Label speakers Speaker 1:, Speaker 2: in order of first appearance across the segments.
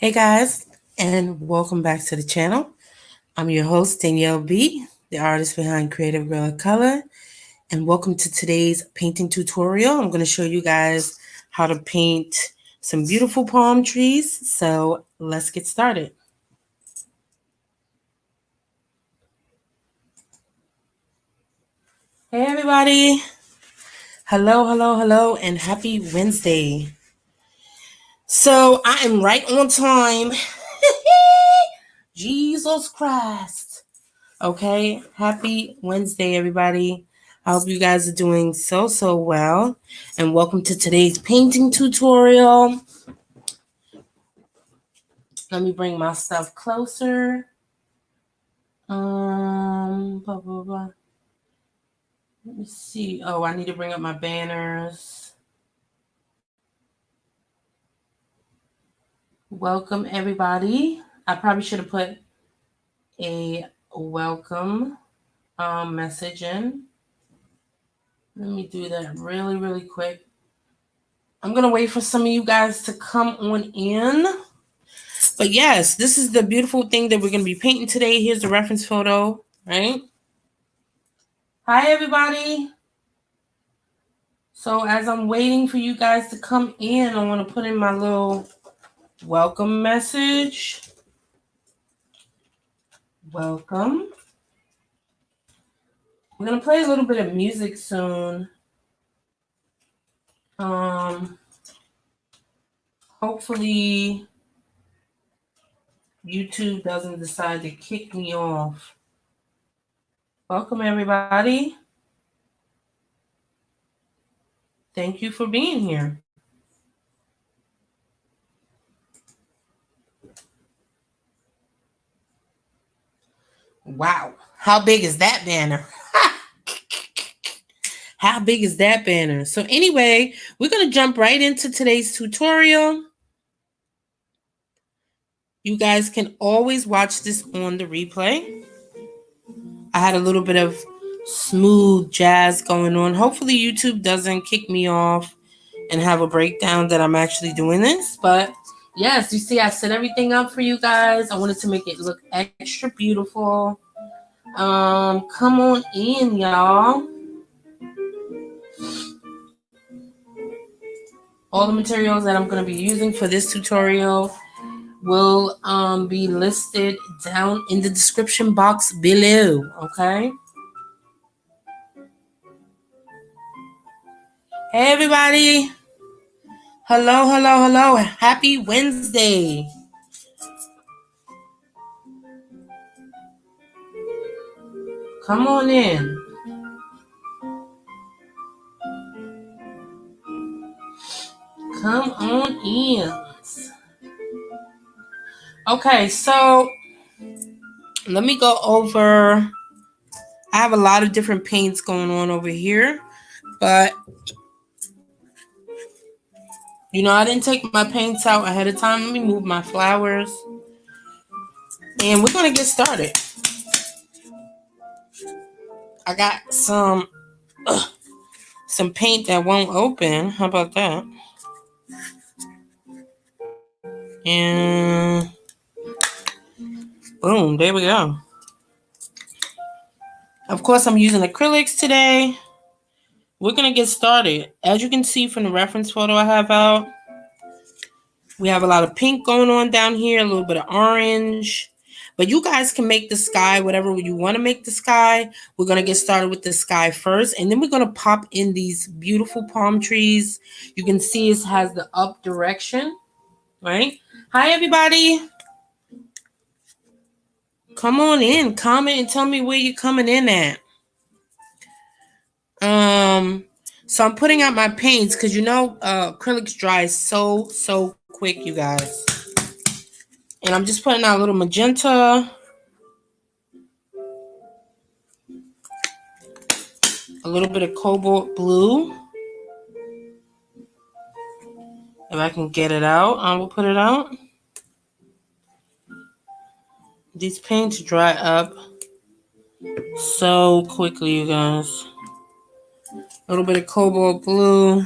Speaker 1: Hey guys, and welcome back to the channel. I'm your host, Danielle B., the artist behind Creative Acrylic Color, and welcome to today's painting tutorial. I'm going to show you guys how to paint some beautiful palm trees. So let's get started. Hey everybody. Hello, and happy Wednesday. So I am right on time. Jesus Christ. Okay, happy Wednesday, everybody. I hope you guys are doing so well. And welcome to today's painting tutorial. Let me bring my stuff closer. Blah, blah, blah. Let me see. Oh, I need to bring up my banners. Welcome, everybody. I probably should have put a welcome message in. Let me do that really quick. I'm going to wait for some of you guys to come on in. But yes, this is the beautiful thing that we're going to be painting today. Here's the reference photo, right? Hi, everybody. So as I'm waiting for you guys to come in, I want to put in my little welcome message. Welcome. We're going to play a little bit of music soon. Hopefully YouTube doesn't decide to kick me off. Welcome, everybody. Thank you for being here. Wow. How big is that banner? How big is that banner? So anyway, we're going to jump right into today's tutorial. You guys can always watch this on the replay. I had a little bit of smooth jazz going on. Hopefully YouTube doesn't kick me off and have a breakdown that I'm actually doing this. But yes, you see I set everything up for you guys. I wanted to make it look extra beautiful. Come on in, y'all. All the materials that I'm going to be using for this tutorial will be listed down in the description box below, okay? Hey, everybody. Hello. Happy Wednesday. Come on in. Come on in. Okay, so let me go over. I have a lot of different paints going on over here, but I didn't take my paints out ahead of time. Let me move my flowers, and we're gonna get started. I got some paint that won't open. How about that? And boom, there we go. Of course, I'm using acrylics today. We're going to get started. As you can see from the reference photo I have out, we have a lot of pink going on down here, a little bit of orange. But you guys can make the sky whatever you want to make the sky. We're going to get started with the sky first, and then we're going to pop in these beautiful palm trees. You can see it has the up direction, right? Hi, everybody. Come on in. Comment and tell me where you're coming in at. So I'm putting out my paints because acrylics dry so quick, you guys. And I'm just putting out a little magenta, a little bit of cobalt blue. If I can get it out, I will put it out. These paints dry up so quickly, you guys. A little bit of cobalt blue.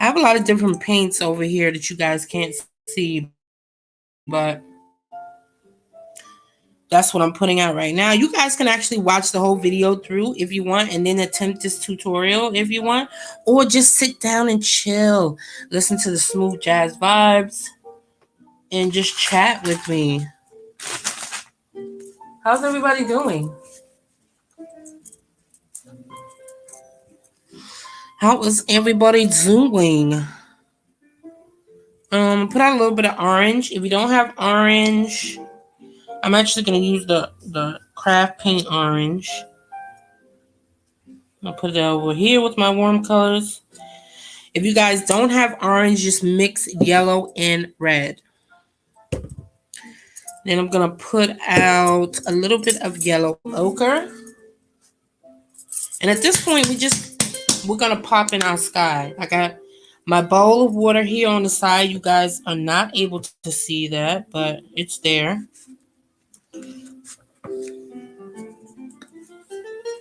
Speaker 1: I have a lot of different paints over here that you guys can't see, but that's what I'm putting out right now. You guys can actually watch the whole video through if you want, and then attempt this tutorial if you want, or just sit down and chill, listen to the smooth jazz vibes, and just chat with me. How's everybody doing? How is everybody doing? Put out a little bit of orange. If you don't have orange, I'm actually going to use the craft paint orange. I'll put it over here with my warm colors. If you guys don't have orange, just mix yellow and red. Then I'm going to put out a little bit of yellow ochre. And at this point, we're going to pop in our sky. I got my bowl of water here on the side. You guys are not able to see that, but it's there.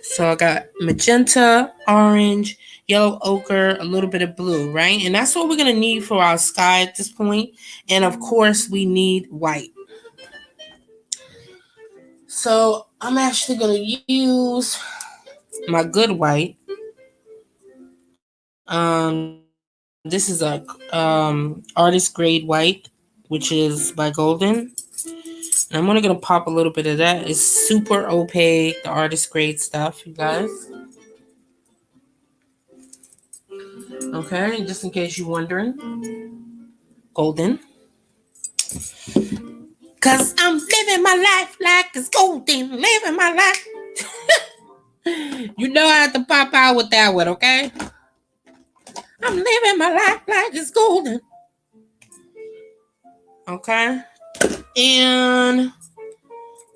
Speaker 1: So I got magenta, orange, yellow ochre, a little bit of blue, right? And that's what we're going to need for our sky at this point. And of course, we need white. So I'm actually going to use my good white. This is a artist grade white, which is by Golden. And I'm only going to pop a little bit of that. It's super opaque, the artist grade stuff, you guys. Okay, just in case you're wondering. Golden. Cause I'm living my life like it's golden. Living my life. You know I have to pop out with that one, okay? I'm living my life like it's golden. Okay. And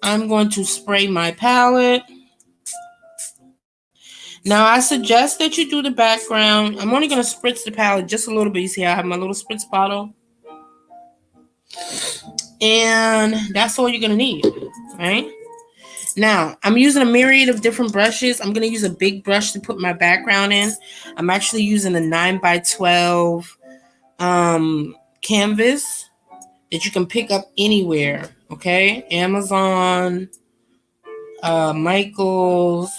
Speaker 1: I'm going to spray my palette. Now, I suggest that you do the background. I'm only going to spritz the palette just a little bit. You see, I have my little spritz bottle. And that's all you're going to need, right? Now, I'm using a myriad of different brushes. I'm going to use a big brush to put my background in. I'm actually using a 9x12 canvas that you can pick up anywhere, okay? Amazon, Michael's,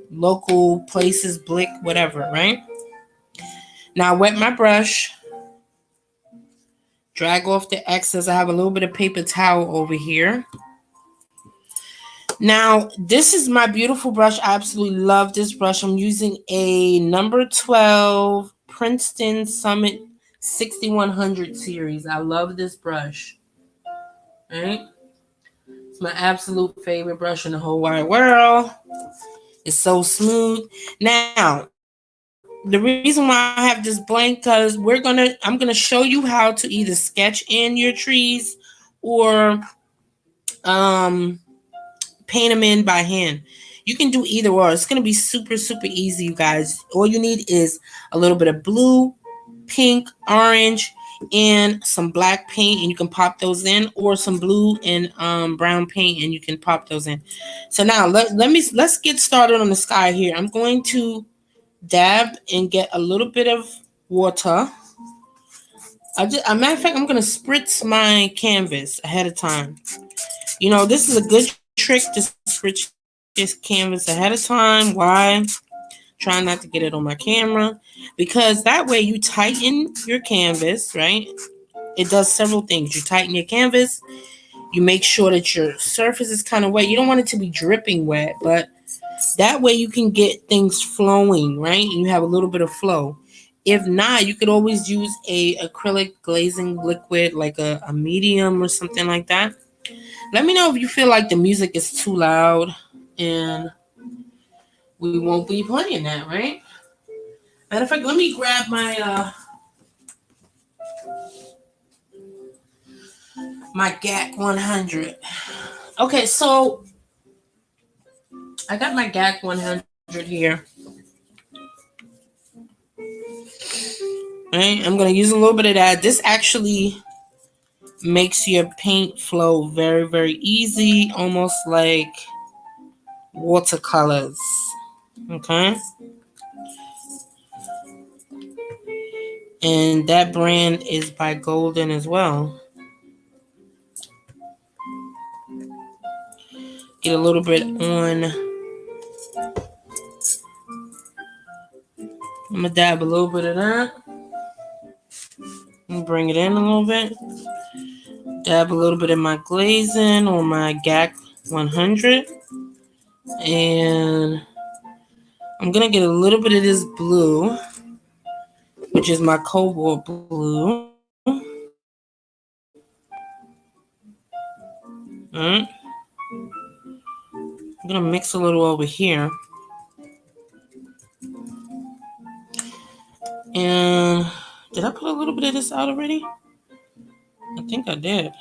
Speaker 1: local places, Blick, whatever, right? Now, I wet my brush. Drag off the excess. I have a little bit of paper towel over here. Now, this is my beautiful brush. I absolutely love this brush. I'm using a number 12 Princeton Summit 6100 series. I love this brush. Right? It's my absolute favorite brush in the whole wide world. It's so smooth. Now, the reason why I have this blank, because I'm gonna show you how to either sketch in your trees or paint them in by hand. You can do either or. It's gonna be super, super easy, you guys. All you need is a little bit of blue, pink, orange, and some black paint, and you can pop those in, or some blue and brown paint, and you can pop those in. So now let's get started on the sky here. I'm going to dab and get a little bit of water. As a matter of fact, I'm gonna spritz my canvas ahead of time. You know, this is a good trick to spritz this canvas ahead of time. Why? Try not to get it on my camera, because that way you tighten your canvas, right? It does several things. You tighten your canvas, you make sure that your surface is kind of wet. You don't want it to be dripping wet, but that way you can get things flowing, right? And you have a little bit of flow. If not, you could always use a acrylic glazing liquid, like a medium or something like that. Let me know if you feel like the music is too loud, and we won't be playing that, right? Matter of fact, let me grab my GAC 100. Okay, so I got my GAC 100 here. Right, I'm gonna use a little bit of that. This actually makes your paint flow very, very easy, almost like watercolors. Okay. And that brand is by Golden as well. Get a little bit on. I'm gonna dab a little bit of that. And bring it in a little bit. Dab a little bit of my glazing on my GAC 100. And I'm gonna get a little bit of this blue, which is my cobalt blue. Alright. I'm gonna mix a little over here. And did I put a little bit of this out already? I think I did.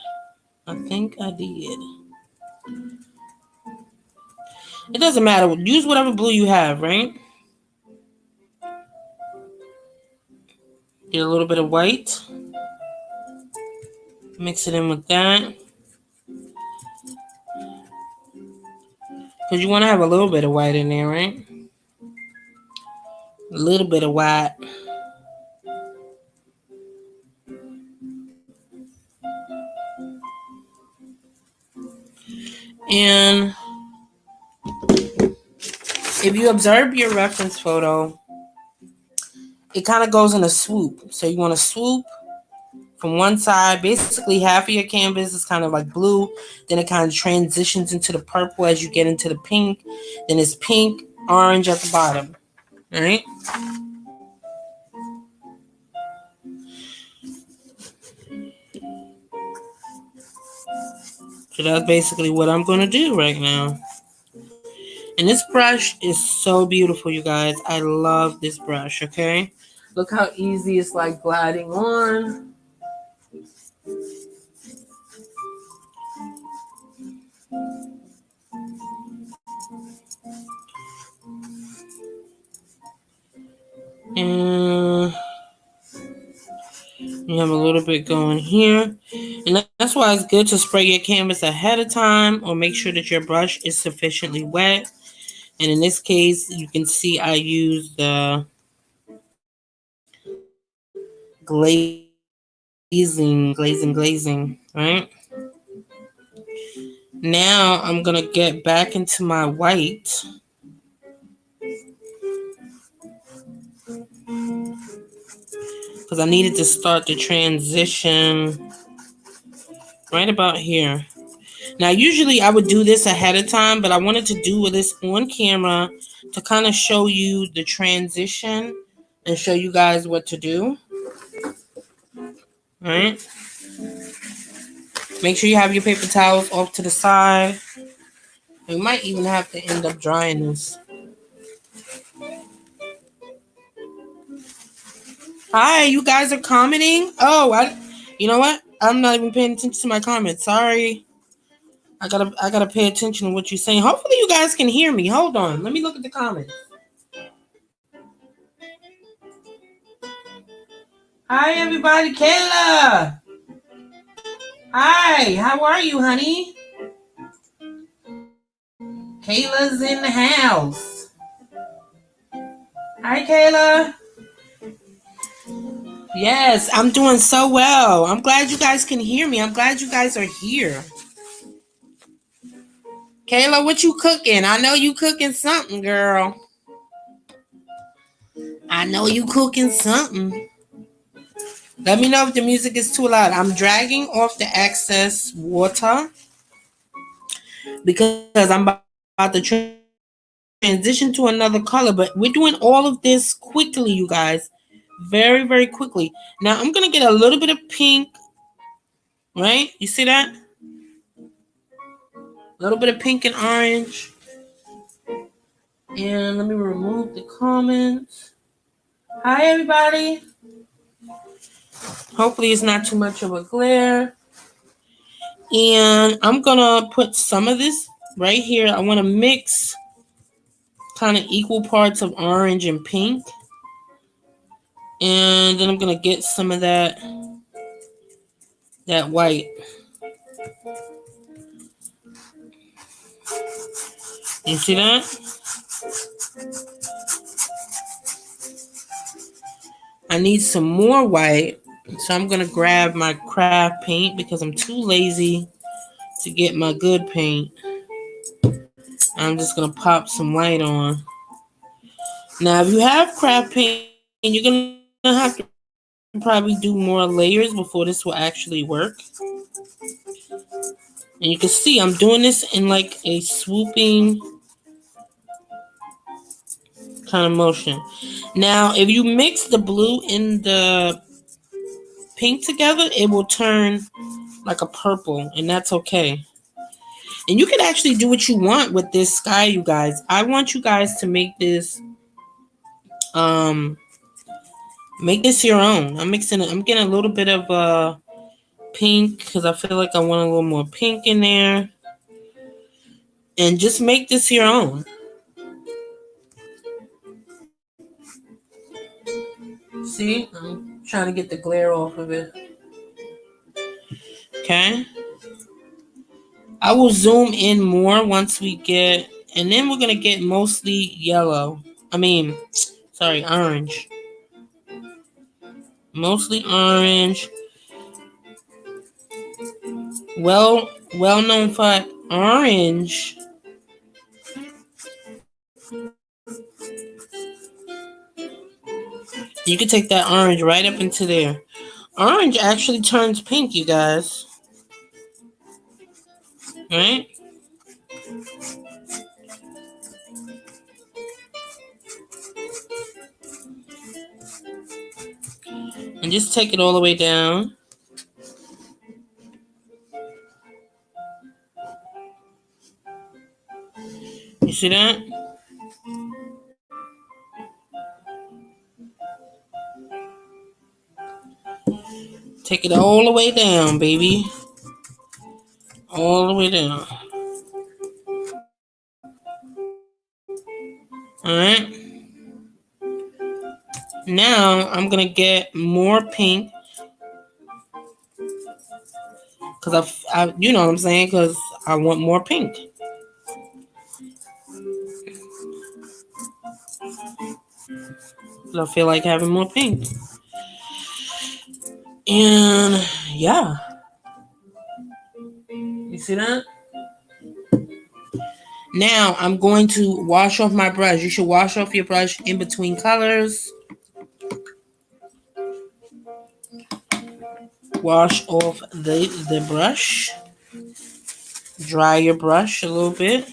Speaker 1: It doesn't matter. Use whatever blue you have, right? Get a little bit of white. Mix it in with that. Because you want to have a little bit of white in there, right? A little bit of white. And if you observe your reference photo, it kind of goes in a swoop. So you want to swoop from one side. Basically, half of your canvas is kind of like blue. Then it kind of transitions into the purple as you get into the pink. Then it's pink, orange at the bottom. All right? So that's basically what I'm going to do right now. And this brush is so beautiful, you guys. I love this brush, okay? Look how easy it's like gliding on. And you have a little bit going here. And that's why it's good to spray your canvas ahead of time or make sure that your brush is sufficiently wet. And in this case, you can see I used the glazing, right? Now I'm going to get back into my white. Because I needed to start the transition right about here. Now, usually I would do this ahead of time, but I wanted to do this on camera to kind of show you the transition and show you guys what to do. All right. Make sure you have your paper towels off to the side. We might even have to end up drying this. Hi, you guys are commenting? Oh, you know what? I'm not even paying attention to my comments. Sorry. I gotta pay attention to what you're saying. Hopefully you guys can hear me. Hold on. Let me look at the comments. Hi, everybody. Kayla. Hi. How are you, honey? Kayla's in the house. Hi, Kayla. Yes, I'm doing so well. I'm glad you guys can hear me. I'm glad you guys are here. Kayla, what you cooking? I know you cooking something, girl. I know you cooking something. Let me know if the music is too loud. I'm dragging off the excess water because I'm about to transition to another color. But we're doing all of this quickly, you guys. Very, very quickly. Now, I'm going to get a little bit of pink. Right? You see that? A little bit of pink and orange. And let me remove the comments. Hi, everybody. Hopefully it's not too much of a glare. And I'm going to put some of this right here. I want to mix kind of equal parts of orange and pink. And then I'm going to get some of that white. You see that? I need some more white. So I'm going to grab my craft paint because I'm too lazy to get my good paint. I'm just going to pop some white on. Now, if you have craft paint, you're going to have to probably do more layers before this will actually work. And you can see I'm doing this in like a swooping kind of motion. Now, if you mix the blue and the pink together, it will turn like a purple, and that's okay. And you can actually do what you want with this sky, you guys. I want you guys to um make this your own. I'm getting a little bit of pink because I feel like I want a little more pink in there. And just make this your own. See? I'm trying to get the glare off of it. Okay. I will zoom in more once we get, and then we're going to get mostly yellow. Orange. Mostly orange. Well known for orange. You can take that orange right up into there. Orange actually turns pink, you guys. Right? And just take it all the way down. You see that? Take it all the way down, baby. All the way down. Alright. Now I'm going to get more pink. Because you know what I'm saying? Because I want more pink. I feel like having more pink. And yeah. You see that? Now I'm going to wash off my brush. You should wash off your brush in between colors. Wash off the brush. Dry your brush a little bit.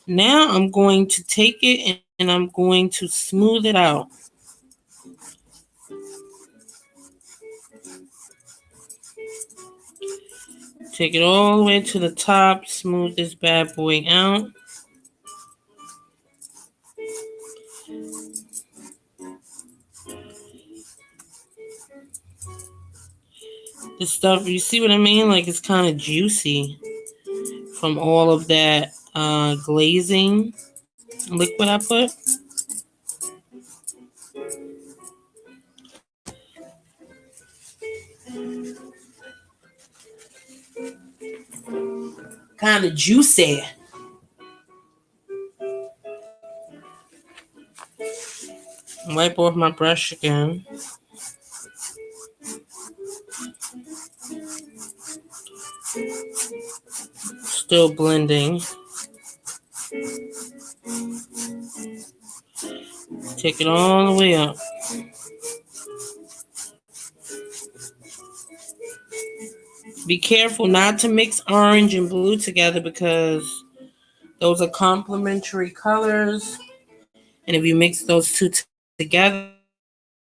Speaker 1: Now I'm going to take it and I'm going to smooth it out. Take it all the way to the top. Smooth this bad boy out. This stuff, you see what I mean? Like it's kind of juicy from all of that glazing liquid I put. Kind of juicy. Wipe off my brush again. Still blending. Take it all the way up. Be careful not to mix orange and blue together because those are complementary colors. And if you mix those two together,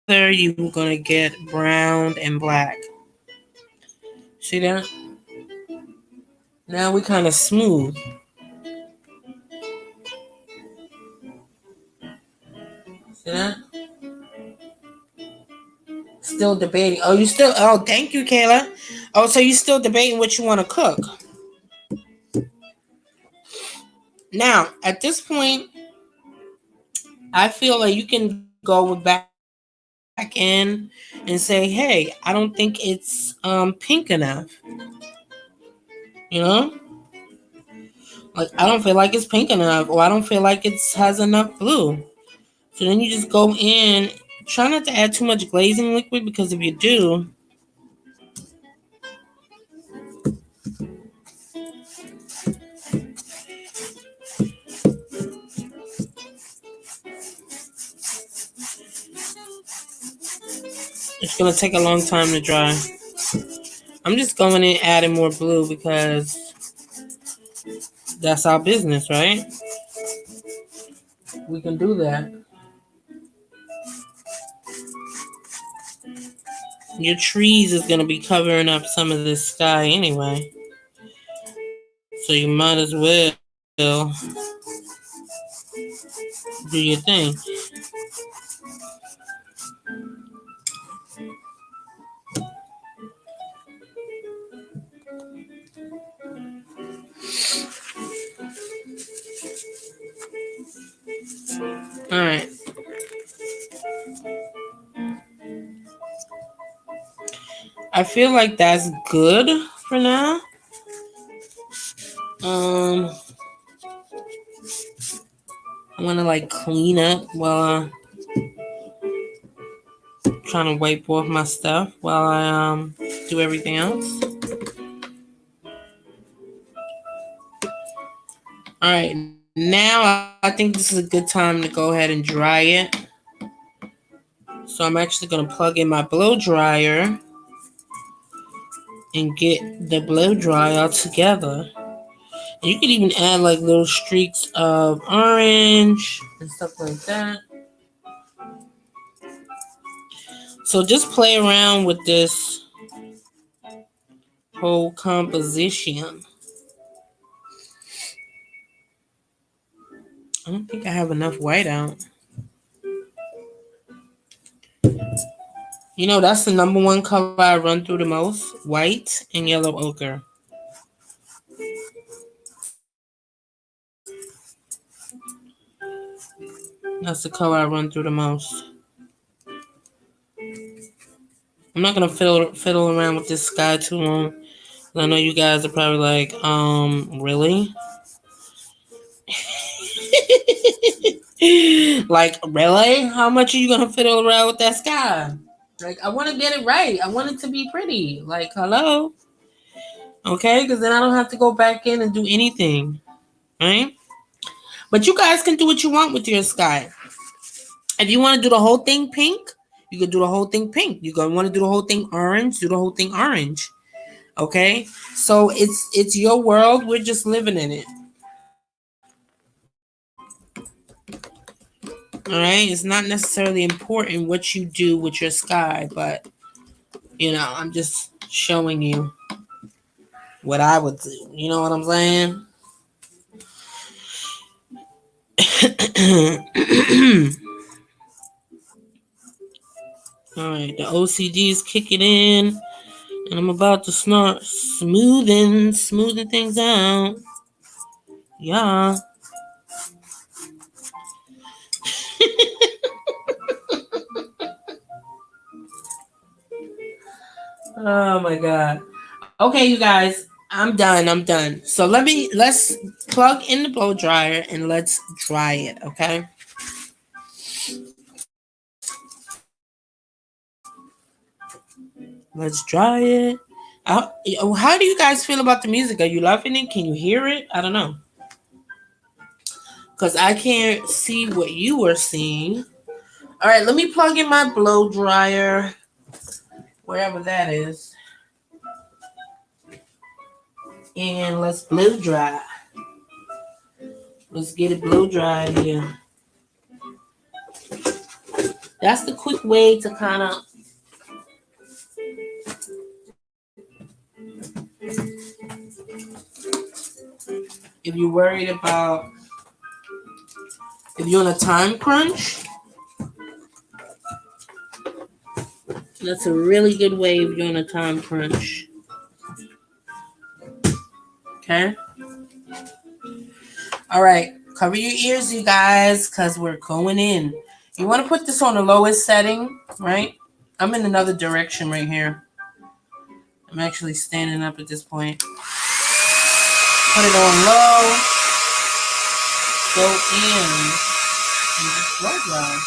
Speaker 1: you're going to get brown and black. See that? Now we kind of smooth. See that? Still debating. Oh, thank you, Kayla. Oh, so you still debating what you want to cook. Now, at this point, I feel like you can go back in and say, hey, I don't think it's pink enough. You know? Like, I don't feel like it's pink enough, or I don't feel like it has enough blue. So then you just go in. Try not to add too much glazing liquid, because if you do, It's gonna take a long time to dry. I'm just going in adding more blue because that's our business, right? We can do that. Your trees is gonna be covering up some of this sky anyway. So you might as well do your thing. Alright. I feel like that's good for now. I want to like clean up while I'm trying to wipe off my stuff while I do everything else. All right, now I think this is a good time to go ahead and dry it. So I'm actually going to plug in my blow dryer and get the blow dry all together. And you can even add like little streaks of orange and stuff like that. So just play around with this whole composition. I don't think I have enough white out. You know, that's the number one color I run through the most. White and yellow ochre. That's the color I run through the most. I'm not going to fiddle around with this sky too long. I know you guys are probably like, really? Like, really? How much are you going to fiddle around with that sky? Like, I want to get it right. I want it to be pretty. Like, hello? Okay? Because then I don't have to go back in and do anything. Right? But you guys can do what you want with your sky. If you want to do the whole thing pink, you can do the whole thing pink. You gonna want to do the whole thing orange, do the whole thing orange. Okay? So it's your world. We're just living in it. All right? It's not necessarily important what you do with your sky, but you know, I'm just showing you what I would do. You know what I'm saying? All right, the OCD is kicking in, and I'm about to start smoothing things out. Yeah. Oh my god. Okay, you guys, I'm done. So let's plug in the blow dryer and let's dry it, okay? Let's dry it. How do you guys feel about the music? Are you loving it? Can you hear it? I don't know. Because I can't see what you are seeing. All right, let me plug in my blow dryer, wherever that is. And let's blow dry. Let's get it blow dried here. That's the quick way to kind of if you're worried about if you're on a time crunch, that's a really good way if you're on a time crunch. Okay? All right. Cover your ears, you guys, because we're going in. You want to put this on the lowest setting, right? I'm in another direction right here. I'm actually standing up at this point. Put it on low. Go in. And just blow dry.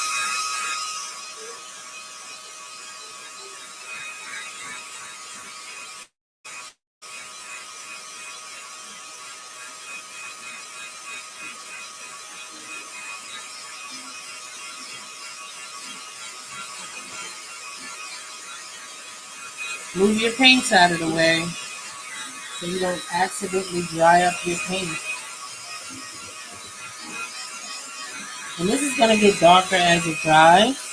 Speaker 1: Move your paints out of the way so you don't accidentally dry up your paint. And this is going to get darker as it dries.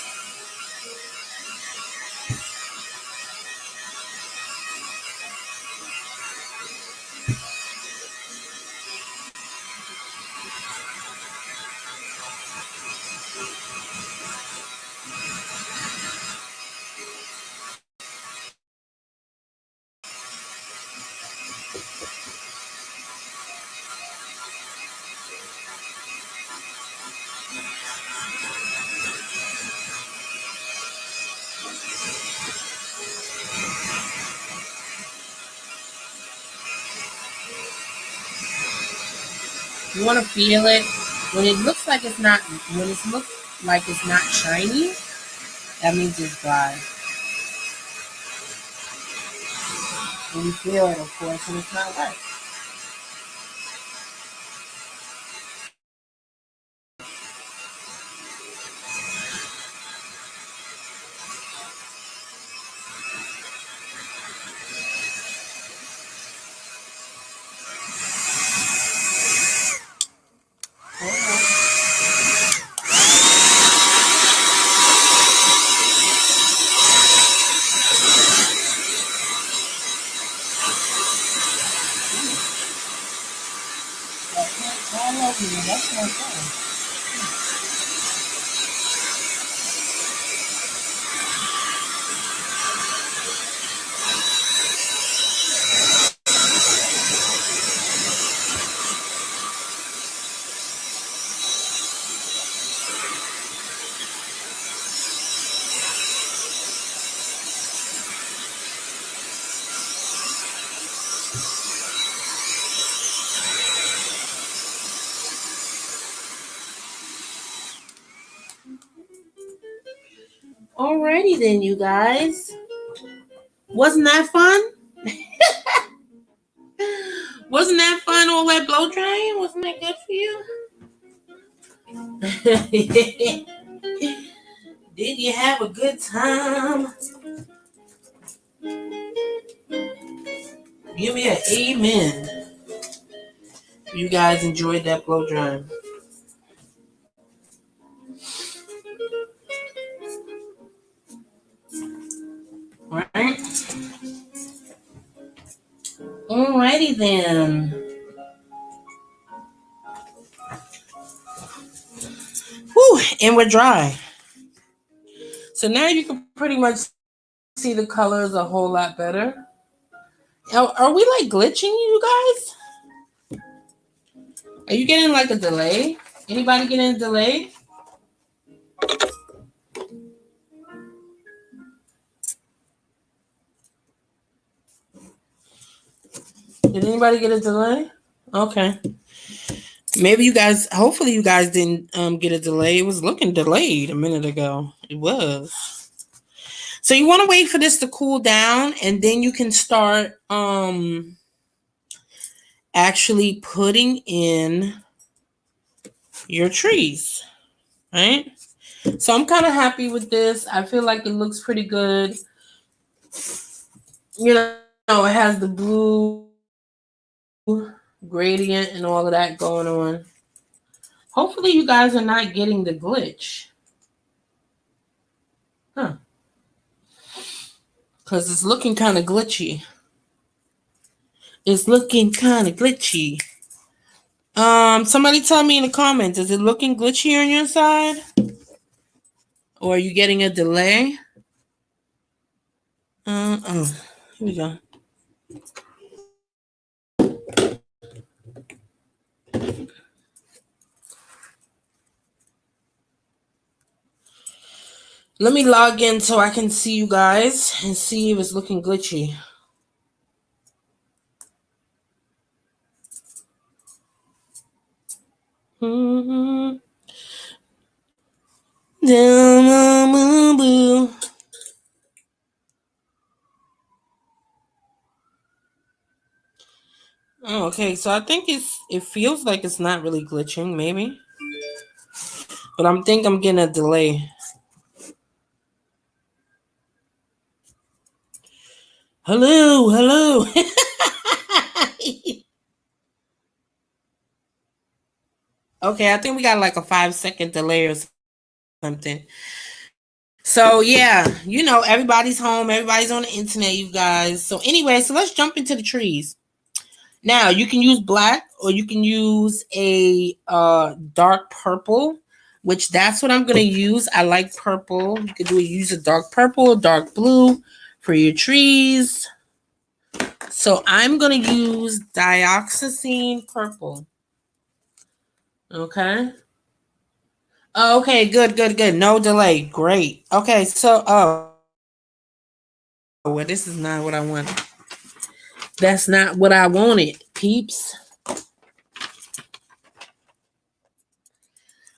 Speaker 1: You want to feel it. When it looks like it's not, when it looks like it's not shiny, that means it's dry. And you feel it, of course, and it's not wet. All over you, that's no fun. Alrighty then, you guys. Wasn't that fun? Wasn't that fun, all that blow drying? Wasn't that good for you? Did you have a good time? Give me an amen. You guys enjoyed that blow drying. Alright. Alrighty then. Whew, and we're dry. So now you can pretty much see the colors a whole lot better. Are we like glitching, you guys? Are you getting like a delay? Anybody getting a delay? Did anybody get a delay? Okay. Maybe you guys, hopefully you guys didn't get a delay. It was looking delayed a minute ago. It was. So you want to wait for this to cool down and then you can start actually putting in your trees, right? So I'm kind of happy with this. I feel like it looks pretty good. You know, it has the blue gradient and all of that going on. Hopefully you guys are not getting the glitch. Huh. Because it's looking kind of glitchy. It's looking kind of glitchy. Somebody tell me in the comments, is it looking glitchy on your side? Or are you getting a delay? Here we go. Let me log in so I can see you guys and see if it's looking glitchy. Mm-hmm. Oh, okay, so I think it feels like it's not really glitching, maybe. But I'm getting a delay. Hello, hello. Okay, I think we got like a 5-second delay or something. So yeah, everybody's home, everybody's on the internet, you guys. So anyway, so let's jump into the trees. Now you can use black or you can use a dark purple, which that's what I'm gonna use. I like purple. You could use a dark purple, dark blue for your trees. So I'm gonna use dioxazine purple. Okay. Oh, okay, good, good, good. No delay. Great. Okay, so well, this is not what I wanted. That's not what I wanted, peeps.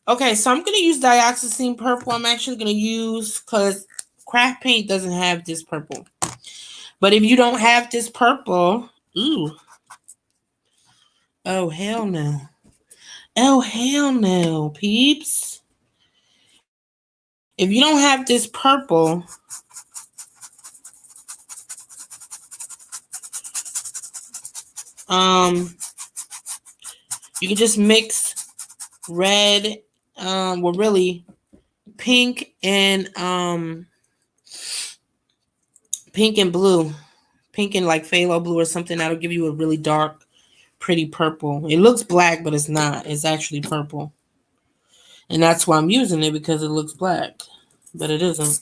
Speaker 1: Okay, so I'm gonna use dioxazine purple. I'm actually gonna use because craft paint doesn't have this purple. But if you don't have this purple, ooh, oh hell no. Oh hell no, peeps. If you don't have this purple, um, you can just mix red, well really pink and pink and blue. Pink and like phthalo blue or something that'll give you a really dark, pretty purple. It looks black, but it's not. It's actually purple. And that's why I'm using it because it looks black, but it isn't.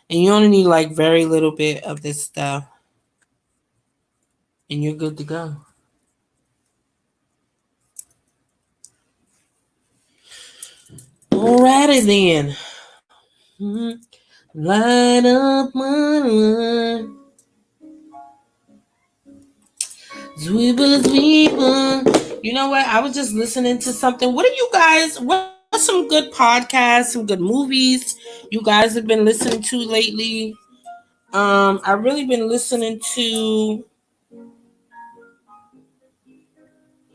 Speaker 1: And you only need like very little bit of this stuff, and you're good to go. Alrighty then. Mm-hmm. Light up my light. Zwibba zwibba. You know what? I was just listening to something. What are you guys? What's some good podcasts, some good movies you guys have been listening to lately? I've really been listening to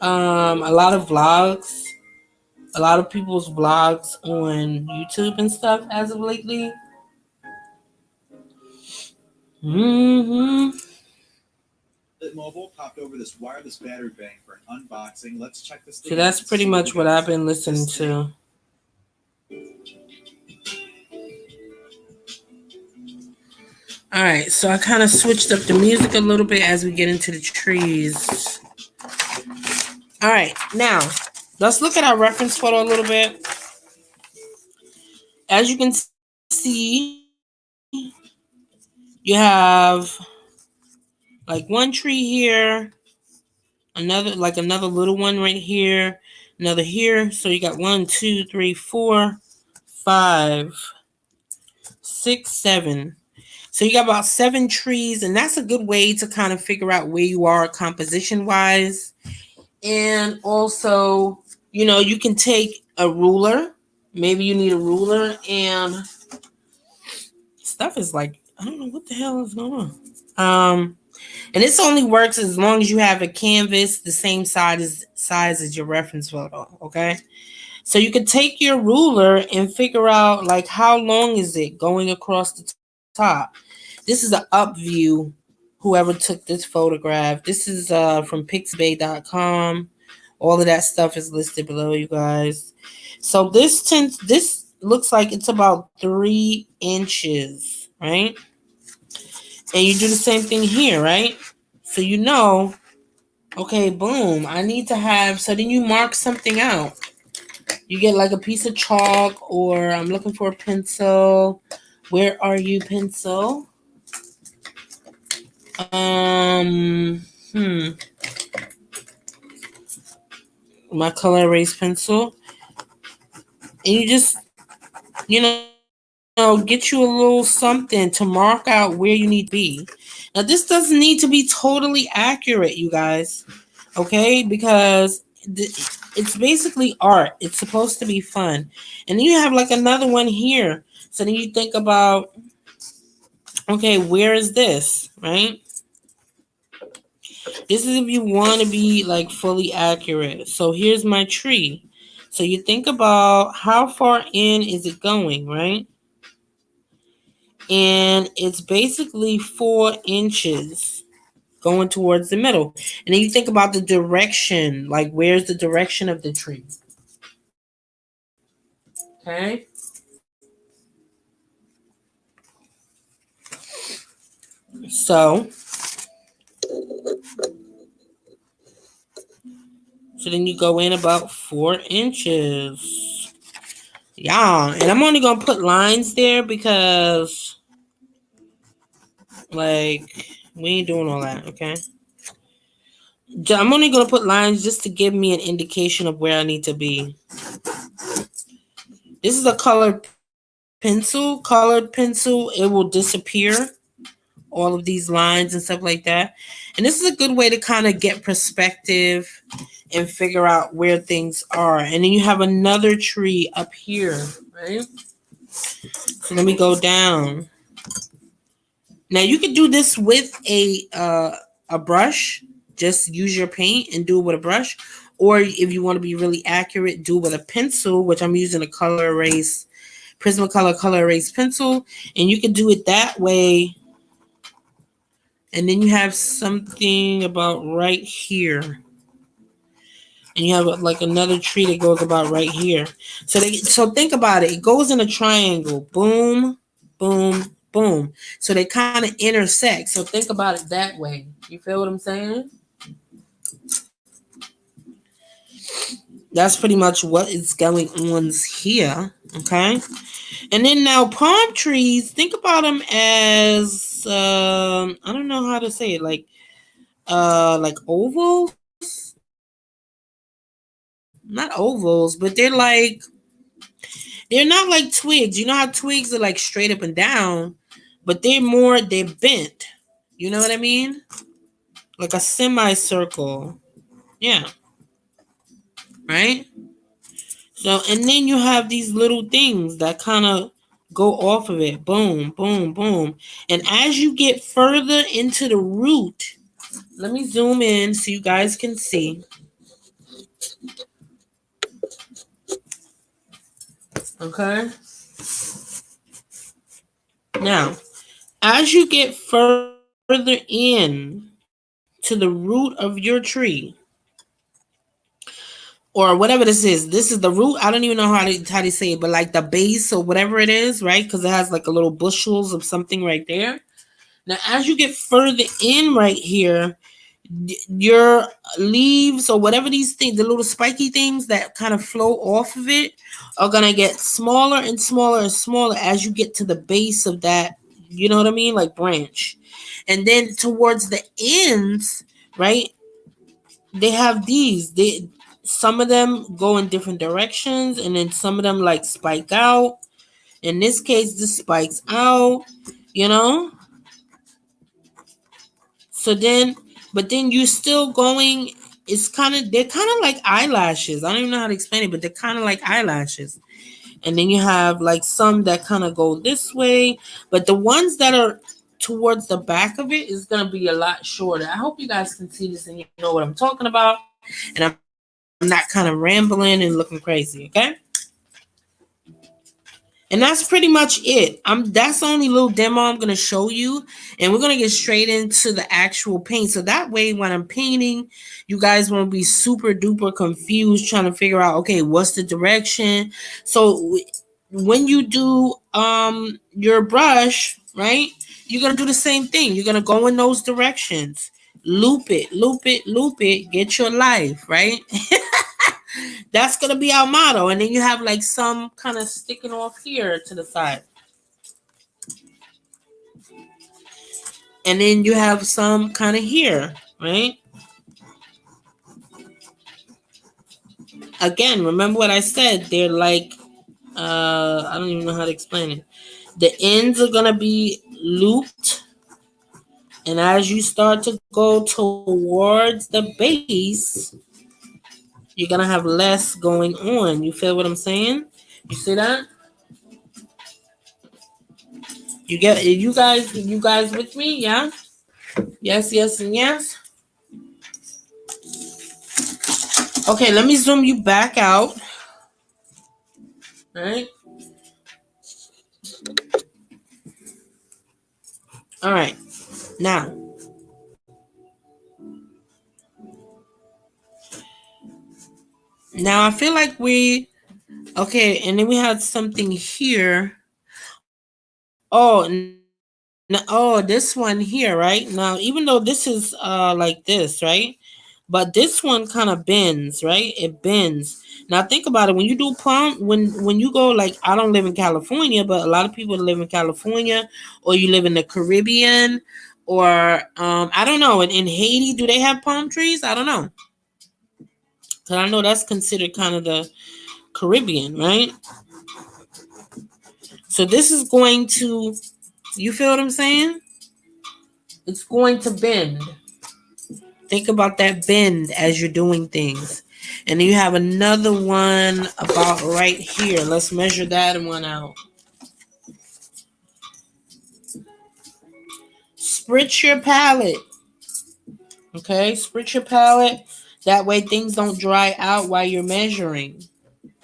Speaker 1: a lot of vlogs, a lot of people's vlogs on YouTube and stuff as of lately. Mm-hmm.
Speaker 2: Mobile popped over this wireless battery bank for an unboxing. Let's check this.
Speaker 1: So that's pretty much what I've been listening to. All right, so I kind of switched up the music a little bit as we get into the trees. All right, now let's look at our reference photo a little bit. As you can see, you have like one tree here, another little one right here, another here. So you got 1, 2, 3, 4, 5, 6, 7. So you got about 7 trees, and that's a good way to kind of figure out where you are composition wise. And also, you can take a ruler. Maybe you need a ruler, and stuff is like, I don't know what the hell is going on. And this only works as long as you have a canvas the same size as your reference photo, okay? So you could take your ruler and figure out like how long is it going across the top. This is an up view. Whoever took this photograph. This is from pixabay.com. All of that stuff is listed below, you guys. So this looks like it's about 3 inches, right? And you do the same thing here, right? So okay, boom. I need to have, so then you mark something out. You get like a piece of chalk, or I'm looking for a pencil. Where are you, pencil? Hmm. My color erase pencil. And you just, get you a little something to mark out where you need to be. Now, this doesn't need to be totally accurate, you guys. Okay? Because it's basically art. It's supposed to be fun. And then you have like another one here. So then you think about, okay, where is this, right? This is if you want to be like fully accurate. So here's my tree. So you think about how far in is it going, right? and it's basically 4 inches going towards the middle. And then you think about the direction, like where's the direction of the tree? Okay. So then you go in about 4 inches. Yeah, and I'm only gonna put lines there because, like, we ain't doing all that, okay? I'm only gonna put lines just to give me an indication of where I need to be. This is a colored pencil. Colored pencil, it will disappear all of these lines and stuff like that. And this is a good way to kind of get perspective and figure out where things are. And then you have another tree up here, right? So let me go down. Now you can do this with a brush. Just use your paint and do it with a brush. Or if you want to be really accurate, do it with a pencil, which I'm using a color erase, Prismacolor Color Erase pencil. And you can do it that way. And then you have something about right here. And you have like another tree that goes about right here. So think about it. It goes in a triangle. Boom, boom, boom. So they kind of intersect. So think about it that way. You feel what I'm saying? That's pretty much what is going on here. Okay. And then now palm trees, think about them as I don't know how to say it, like ovals. Not ovals, but they're not like twigs. You know how twigs are like straight up and down, but they're bent. You know what I mean? Like a semicircle. Yeah. Right? So, and then you have these little things that kind of go off of it. Boom, boom, boom. And as you get further into the root, let me zoom in so you guys can see. Okay. Now, as you get further in to the root of your tree, or whatever this is the root. I don't even know how to say it, but like the base or whatever it is, right? Because it has like a little bushels of something right there. Now, as you get further in right here, your leaves or whatever these things, the little spiky things that kind of flow off of it, are gonna get smaller and smaller and smaller as you get to the base of that. You know what I mean? Like branch. And then towards the ends, right? They have these. Some of them go in different directions, and then some of them like spike out. In this case, this spikes out, you know. So then, but then you're still going. They're kind of like eyelashes. I don't even know how to explain it, but they're kind of like eyelashes. And then you have like some that kind of go this way, but the ones that are towards the back of it is gonna be a lot shorter. I hope you guys can see this and you know what I'm talking about. And I'm not kind of rambling and looking crazy, okay? And that's pretty much it. That's the only little demo I'm gonna show you, and we're gonna get straight into the actual paint. So that way, when I'm painting, you guys won't be super duper confused trying to figure out, okay, what's the direction. So when you do your brush, right, you're gonna do the same thing. You're gonna go in those directions, loop it, loop it, loop it, get your life, right? That's gonna be our motto. And then you have like some kind of sticking off here to the side. And then you have some kind of here, right? Again, remember what I said. They're like, I don't even know how to explain it. The ends are gonna be looped. And as you start to go towards the base, you're gonna have less going on. You feel what I'm saying? You see that? You guys with me? Yeah? Yes, yes, and yes. Okay, let me zoom you back out. All right. All right. Now, I feel like okay, and then we had something here. Oh, this one here, right? Now, even though this is like this, right? But this one kind of bends, right? It bends. Now think about it. When you do palm, when you go, like, I don't live in California, but a lot of people live in California, or you live in the Caribbean, or I don't know. In Haiti, do they have palm trees? I don't know. Cause I know that's considered kind of the Caribbean, right? So this is going to, you feel what I'm saying? It's going to bend. Think about that bend as you're doing things. And then you have another one about right here. Let's measure that one out. Spritz your palette. Okay, spritz your palette. That way things don't dry out while you're measuring.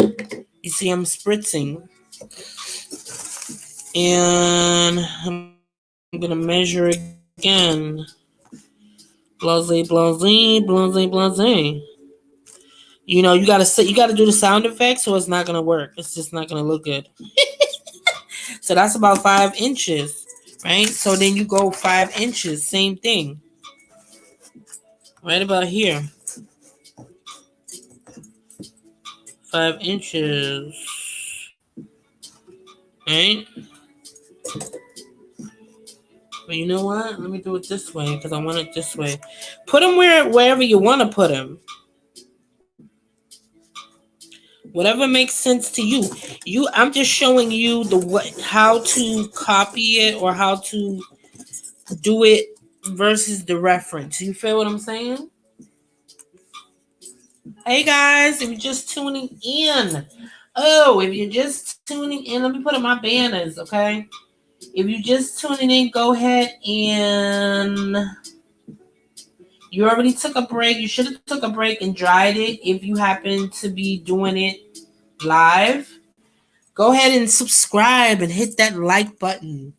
Speaker 1: You see I'm spritzing. And I'm going to measure again. Blase, blase, blase, blase. You know, you gotta do the sound effects, so it's not gonna work. It's just not gonna look good. So that's about 5 inches, right? So then you go 5 inches, same thing. Right about here. 5 inches. Right? But you know what? Let me do it this way because I want it this way. Put them wherever you want to put them. Whatever makes sense to you. I'm just showing you how to copy it or how to do it versus the reference. You feel what I'm saying? Hey guys, if you're just tuning in. Oh, if you're just tuning in, let me put up my banners, okay? If you're just tuning in, go ahead and you already took a break. You should have took a break and dried it if you happen to be doing it live. Go ahead and subscribe and hit that like button.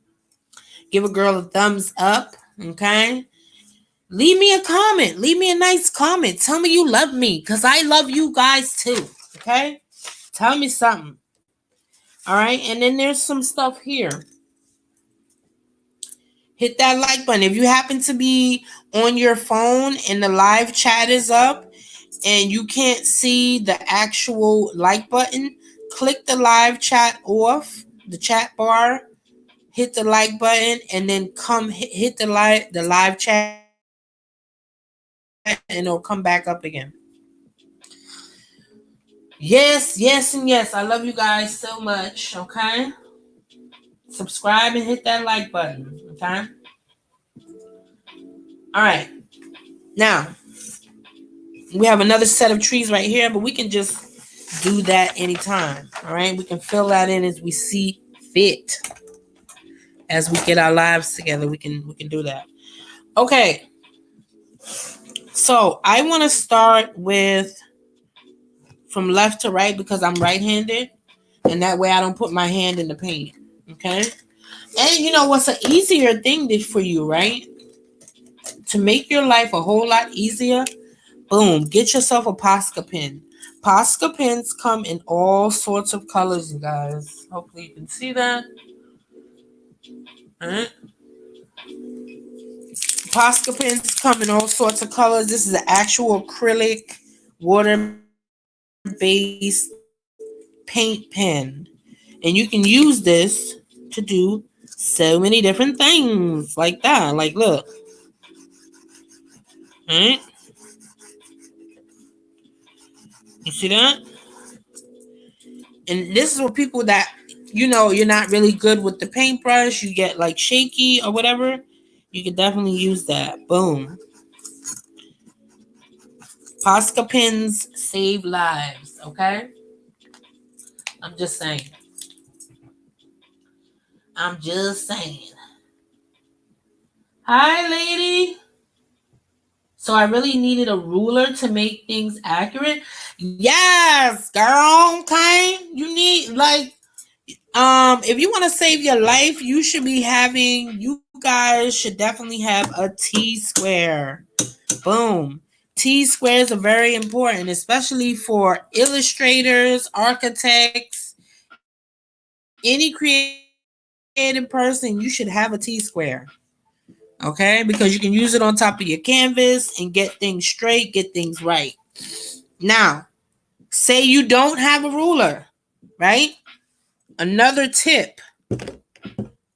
Speaker 1: Give a girl a thumbs up, okay? Leave me a comment. Leave me a nice comment. Tell me you love me because I love you guys too, okay? Tell me something. All right, and then there's some stuff here. Hit that like button. If you happen to be on your phone and the live chat is up and you can't see the actual like button, click the live chat off, the chat bar, hit the like button, and then come hit the live chat, and it'll come back up again. Yes, yes, and yes. I love you guys so much, okay? Subscribe and hit that like button, okay? All right. Now, we have another set of trees right here, but we can just do that anytime, all right? We can fill that in as we see fit. As we get our lives together, we can do that. Okay. So, I want to start with from left to right because I'm right-handed, and that way I don't put my hand in the paint, okay? And you know what's an easier thing for you, right? To make your life a whole lot easier, boom, get yourself a Posca pen. Posca pens come in all sorts of colors, you guys. Hopefully you can see that. All right. Posca pens come in all sorts of colors. This is an actual acrylic water-based paint pen. And you can use this to do so many different things like that. Like, look. All right. You see that? And this is for people that, you're not really good with the paintbrush. You get like shaky or whatever. You can definitely use that. Boom. Posca pens save lives, okay? I'm just saying. I'm just saying. Hi, lady. So I really needed a ruler to make things accurate. Yes, girl. Okay. You need if you want to save your life, you guys should definitely have a T-square. Boom. T-squares are very important, especially for illustrators, architects, any creative person. You should have a T-square. Okay? Because you can use it on top of your canvas and get things straight, get things right. Now, say you don't have a ruler, right? Another tip,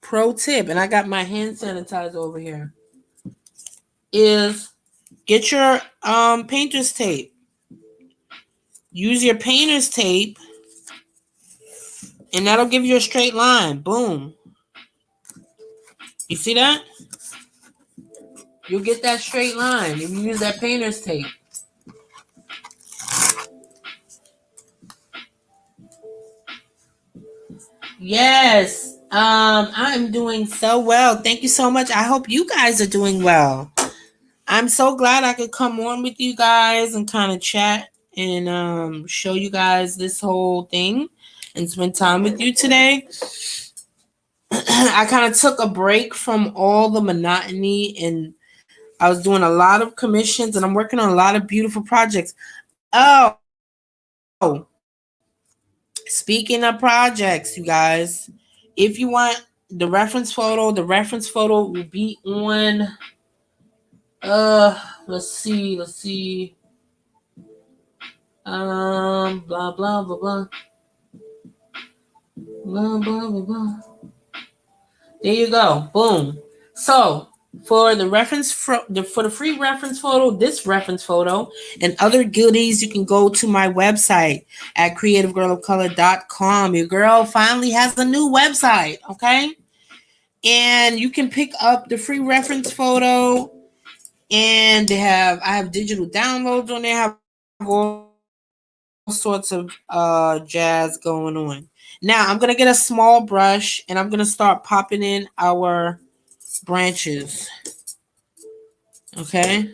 Speaker 1: pro tip, and I got my hand sanitizer over here, is get your painter's tape. Use your painter's tape, and that'll give you a straight line. Boom. You see that? You'll get that straight line if you use that painter's tape. Yes. I'm doing so well. Thank you so much. I hope you guys are doing well. I'm so glad I could come on with you guys and kind of chat and show you guys this whole thing and spend time with you today. I kind of took a break from all the monotony, and I was doing a lot of commissions, and I'm working on a lot of beautiful projects. Oh, speaking of projects, you guys, if you want the reference photo will be on let's see. Blah blah blah blah. Blah blah blah blah. There you go. Boom. So for the for the free reference photo, this reference photo, and other goodies, you can go to my website at creativegirlofcolor.com. Your girl finally has a new website, okay? And you can pick up the free reference photo, and I have digital downloads on there. I have all sorts of jazz going on. Now I'm gonna get a small brush, and I'm gonna start popping in our branches. Okay.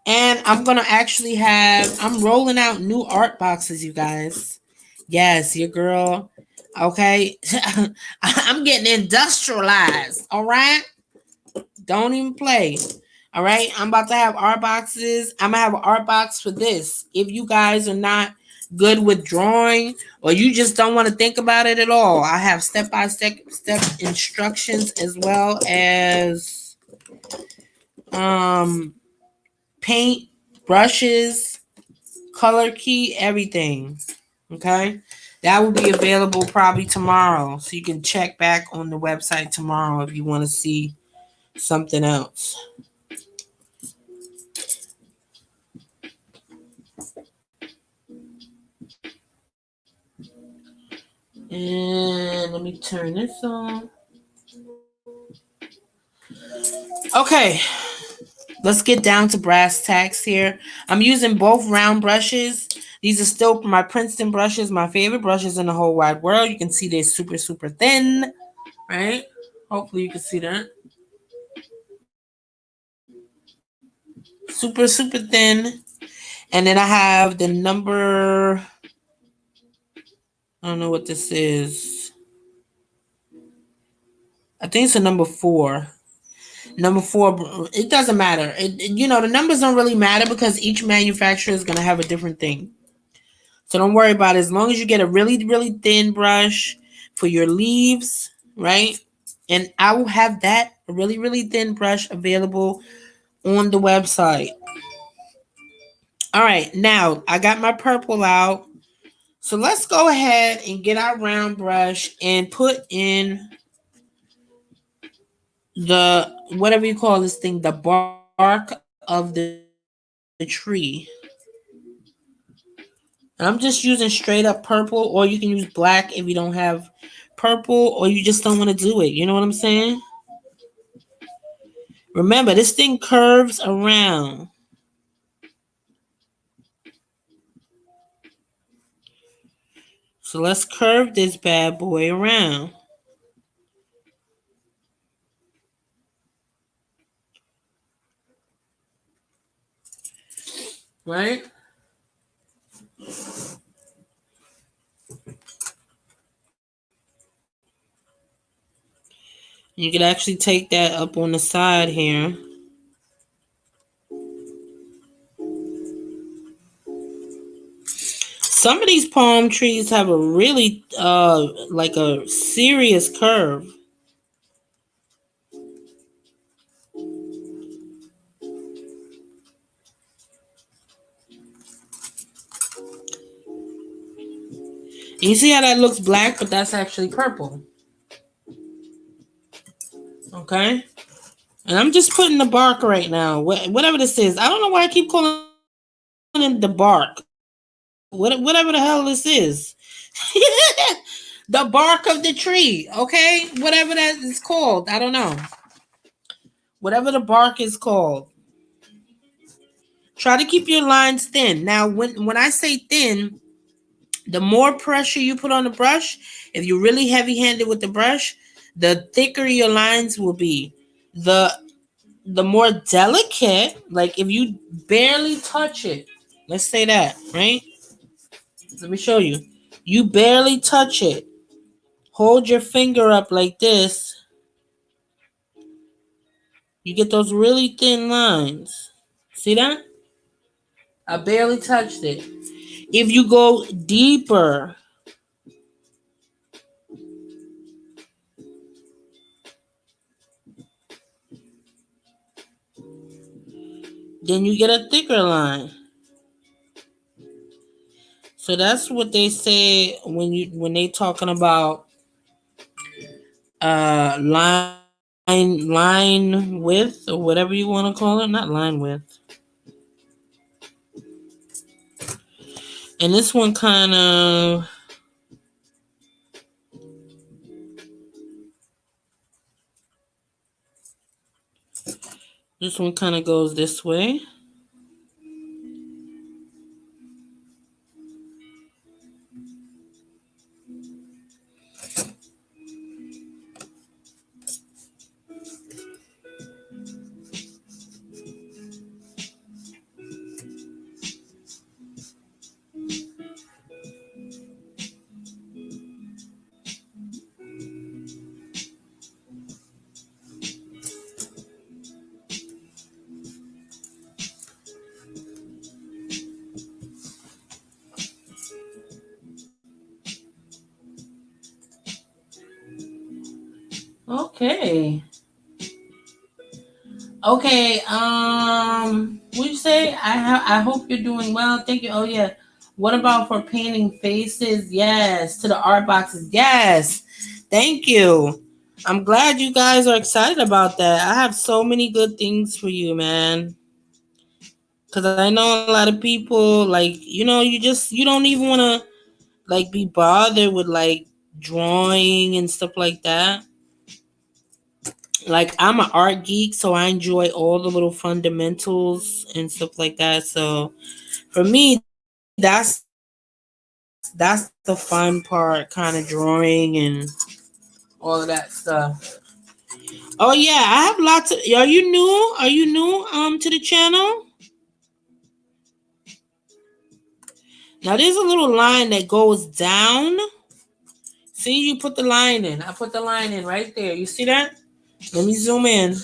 Speaker 1: And I'm going to actually I'm rolling out new art boxes, you guys. Yes, your girl. Okay. I'm getting industrialized. All right. Don't even play. All right. I'm about to have art boxes. I'm going to have an art box for this. If you guys are not good with drawing, or you just don't want to think about it at all, I have step-by-step instructions, as well as paint, brushes, color key, everything. Okay. That will be available probably tomorrow. So you can check back on the website tomorrow if you want to see something else. And let me turn this on. Okay. Let's get down to brass tacks here. I'm using both round brushes. These are still my Princeton brushes, my favorite brushes in the whole wide world. You can see they're super, super thin, right? Hopefully you can see that. Super, super thin. And then I have the number, I don't know what this is. I think it's a number 4. Number 4, it doesn't matter. The numbers don't really matter because each manufacturer is going to have a different thing. So don't worry about it. As long as you get a really, really thin brush for your leaves, right? And I will have that really, really thin brush available on the website. All right, now I got my purple out. So let's go ahead and get our round brush and put in the, whatever you call this thing, the bark of the tree. And I'm just using straight up purple, or you can use black if you don't have purple, or you just don't want to do it. You know what I'm saying? Remember, this thing curves around. So let's curve this bad boy around. Right? You can actually take that up on the side here. Some of these palm trees have a really like a serious curve. You see how that looks black, but that's actually purple. Okay? And I'm just putting the bark right now. Whatever this is. I don't know why I keep calling it the bark. Whatever the hell this is. The bark of the tree. Okay? Whatever that is called. I don't know. Whatever the bark is called. Try to keep your lines thin. Now, when I say thin, the more pressure you put on the brush, if you're really heavy-handed with the brush, the thicker your lines will be. The more delicate, like if you barely touch it, let's say that, right? Let me show you. You barely touch it. Hold your finger up like this. You get those really thin lines. See that? I barely touched it. If you go deeper, then you get a thicker line. So that's what they say when they talking about line width or whatever you want to call it, not line width. And this one kind of goes this way. Okay. Okay. What you say? I hope you're doing well. Thank you. Oh yeah. What about for painting faces? Yes. To the art boxes. Yes. Thank you. I'm glad you guys are excited about that. I have so many good things for you, man. Cause I know a lot of people like you don't even want to like be bothered with like drawing and stuff like that. Like I'm an art geek, so I enjoy all the little fundamentals and stuff like that. So for me, that's the fun part, kind of drawing and all of that stuff. Oh yeah, I have lots of. Are you new? Are you new to the channel? Now there's a little line that goes down. See, you put the line in. I put the line in right there. You see that? Let me zoom in.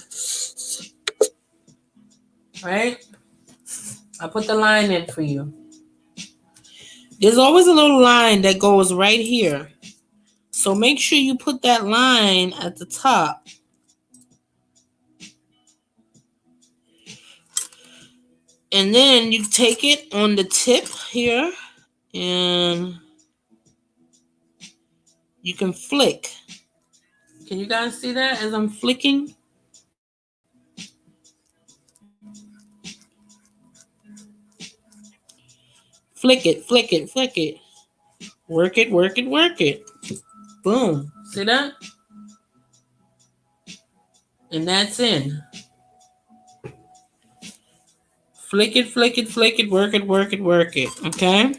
Speaker 1: Right? I put the line in for you. There's always a little line that goes right here. So make sure you put that line at the top. And then you take it on the tip here and you can flick. Can you guys see that as I'm flicking? Flick it, flick it, flick it. Work it, work it, work it. Boom. See that? And that's in. Flick it, flick it, flick it, work it, work it, work it. Okay?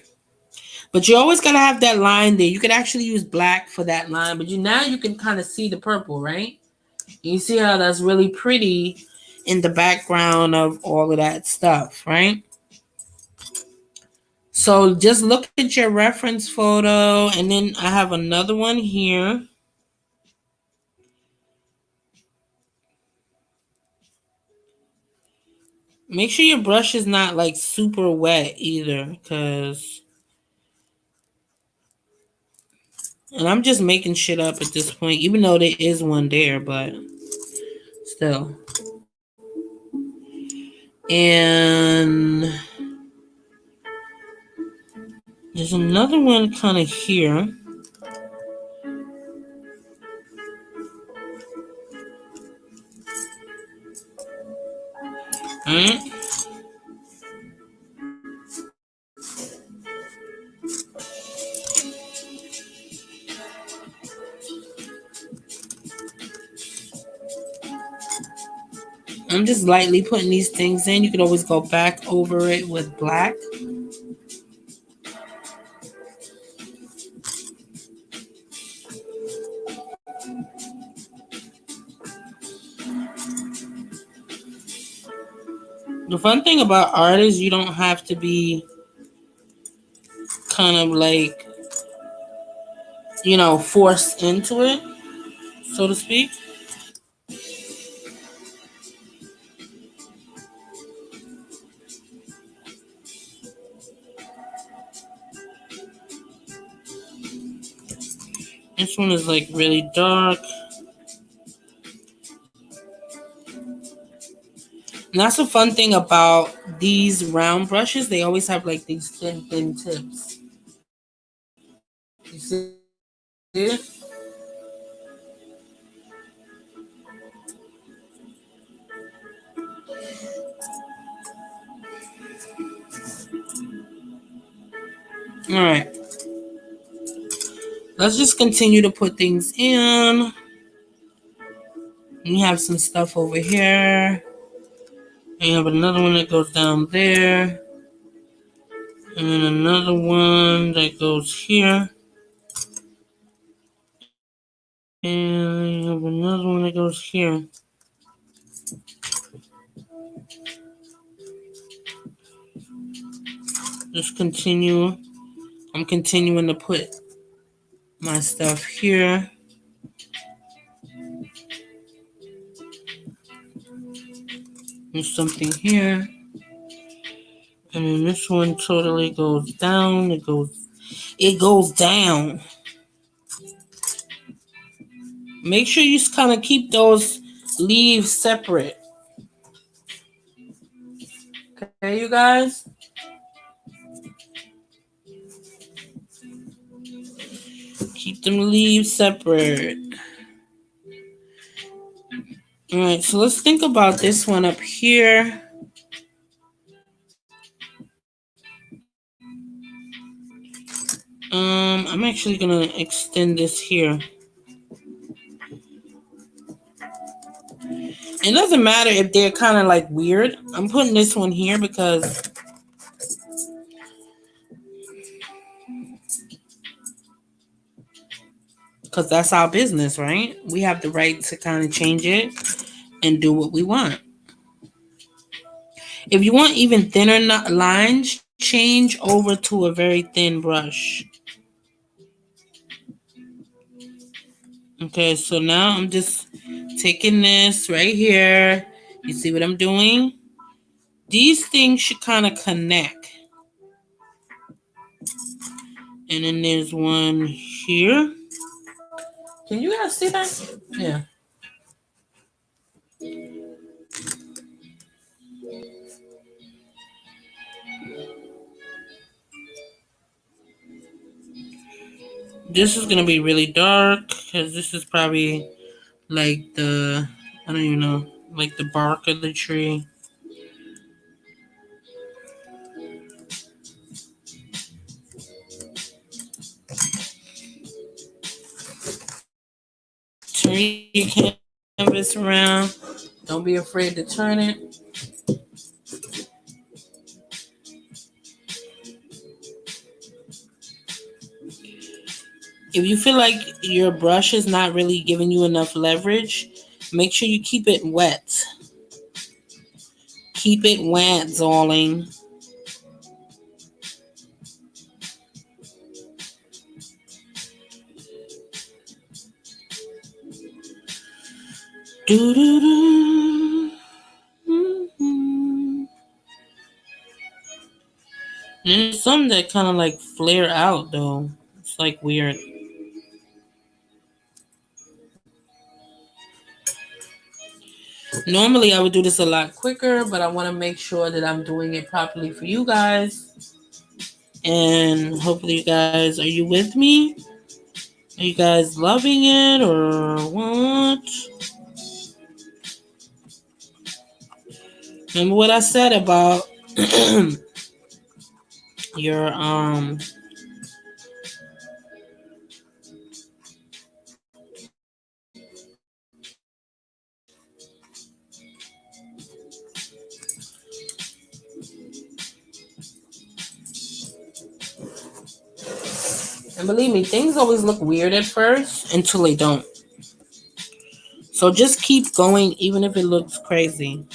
Speaker 1: But you always gotta have that line there. You could actually use black for that line, but now you can kind of see the purple, right? You see how that's really pretty in the background of all of that stuff, right? So just look at your reference photo, and then I have another one here. Make sure your brush is not like super wet either, because, and I'm just making shit up at this point, even though there is one there, but still. And there's another one kind of here. Alright. I'm just lightly putting these things in. You could always go back over it with black. The fun thing about art is you don't have to be kind of like, forced into it, so to speak. This one is like really dark. And that's the fun thing about these round brushes. They always have like these thin tips. You see it? All right. Let's just continue to put things in. We have some stuff over here. And you have another one that goes down there. And then another one that goes here. And you have another one that goes here. Just continue. I'm continuing to put my stuff here. There's something here. And then this one totally goes down. It goes down. Make sure you kind of keep those leaves separate. Okay, you guys? Keep them leaves separate. All right, so let's think about this one up here. I'm actually gonna extend this here. It doesn't matter if they're kind of like weird. I'm putting this one here because that's our business, right? We have the right to kind of change it and do what we want. If you want even thinner lines, change over to a very thin brush. Okay, so now I'm just taking this right here. You see what I'm doing? These things should kind of connect. And then there's one here. Can you guys see that? Yeah. This is going to be really dark because this is probably like I don't even know, like the bark of the tree. Turn your canvas around. Don't be afraid to turn it. If you feel like your brush is not really giving you enough leverage, make sure you keep it wet. Keep it wet, darling. Do-do-do. Mm-hmm. And there's some that kind of like flare out though. It's like weird. Normally I would do this a lot quicker, but I want to make sure that I'm doing it properly for you guys. And hopefully you guys, are you with me? Are you guys loving it or what? Remember what I said about your and believe me, things always look weird at first until they don't. So just keep going even if it looks crazy.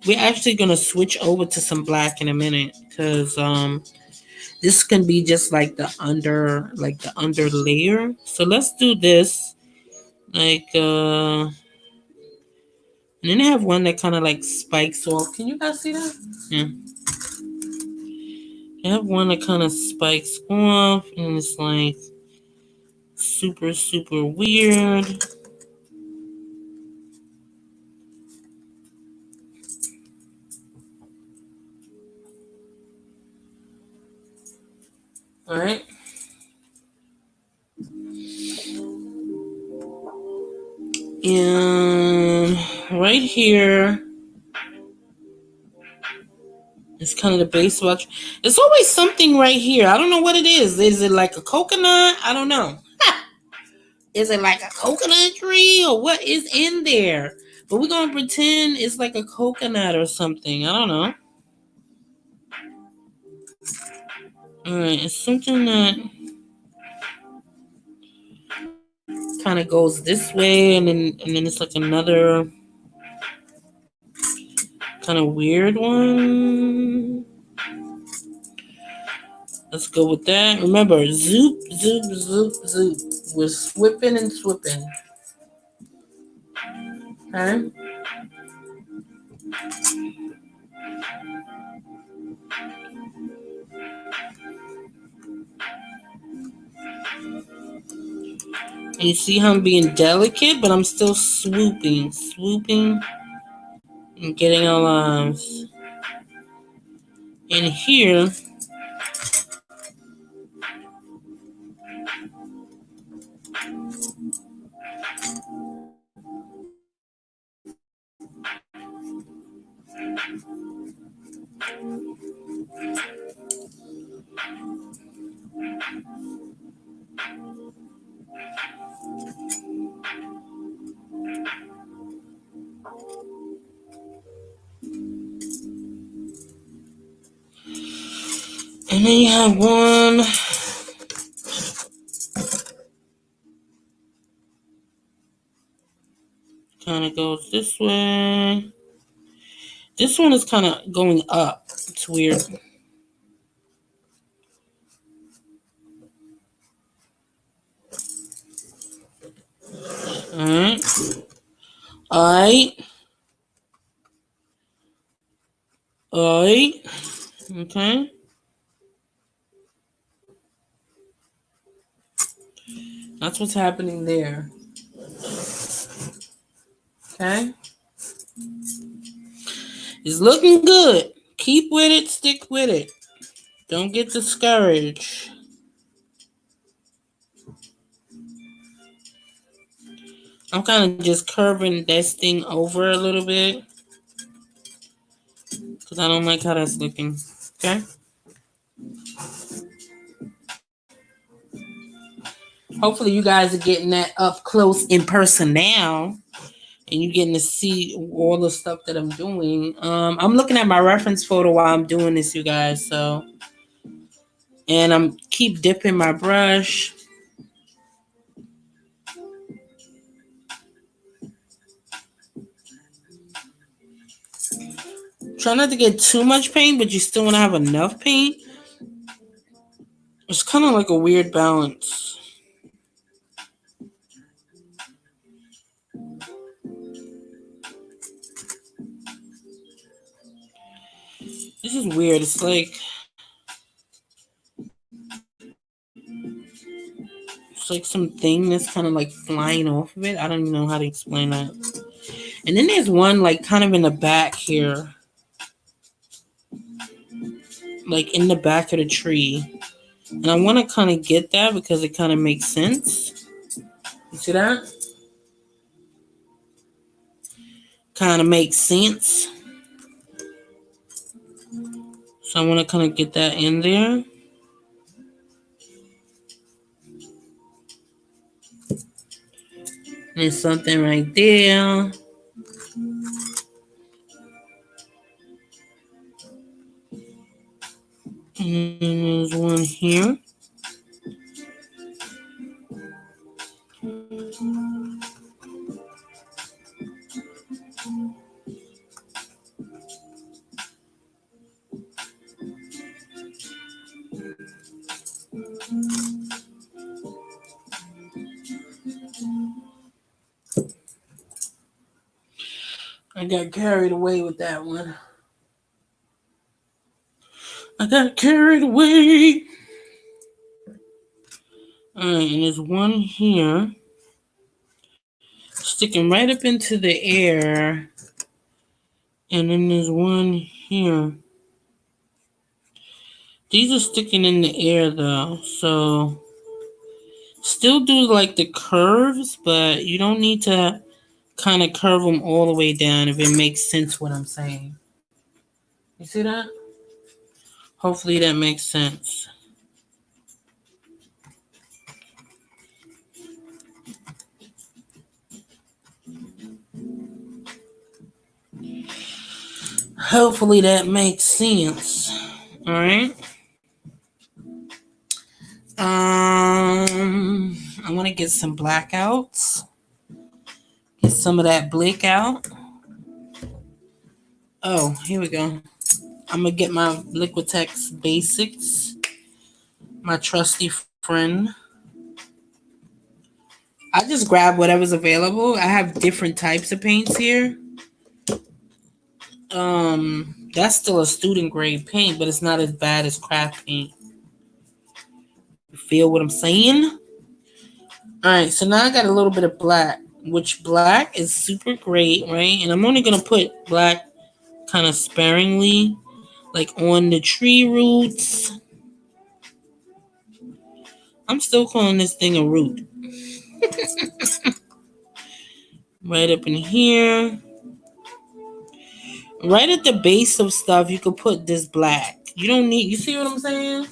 Speaker 1: We're actually gonna switch over to some black in a minute because this can be just like the under layer. So let's do this. Like and then they have one that kind of like spikes off. Can you guys see that? Yeah. They have one that kind of spikes off and it's like super super weird. All right. And right here is kind of the base watch. There's always something right here. I don't know what it is. Is it like a coconut? I don't know. Is it like a coconut tree or what is in there? But we're gonna pretend it's like a coconut or something. I don't know. Alright, it's something that kind of goes this way and then it's like another kind of weird one. Let's go with that. Remember, zoop, zoop, zoop, zoop. We're swipping and swipping. Okay? And you see how I'm being delicate, but I'm still swooping, swooping, and getting our lines. And here, and then you have one kind of goes this way. This one is kind of going up. It's weird. Alright. Alright. Alright. Okay. That's what's happening there. Okay. It's looking good. Keep with it. Stick with it. Don't get discouraged. I'm kind of just curving this thing over a little bit because I don't like how that's looking. Okay. Hopefully you guys are getting that up close in person now. And you're getting to see all the stuff that I'm doing. I'm looking at my reference photo while I'm doing this, you guys. So, and I'm keep dipping my brush. Try not to get too much paint, but you still want to have enough paint. It's kind of like a weird balance. This is weird. It's like like some thing that's kind of like flying off of it. I don't even know how to explain that. And then there's one like kind of in the back here. Like in the back of the tree. And I want to kind of get that because it kind of makes sense. You see that? Kind of makes sense. So I want to kind of get that in there. There's something right there. And there's one here. I got carried away with that one. I got carried away. Alright, and there's one here. Sticking right up into the air. And then there's one here. These are sticking in the air though. So still do like the curves, but you don't need to kind of curve them all the way down if it makes sense what I'm saying. You see that? Hopefully that makes sense. Hopefully that makes sense. All right. I want to get some blackouts. Get some of that blick out. Oh, here we go. I'm going to get my Liquitex Basics. My trusty friend. I just grab whatever's available. I have different types of paints here. That's still a student grade paint, but it's not as bad as craft paint. You feel what I'm saying? Alright, so now I got a little bit of black, which black is super great, right? And I'm only gonna put black kind of sparingly, like on the tree roots. I'm still calling this thing a root. Right up in here. Right at the base of stuff, you could put this black. You don't need, you see what I'm saying?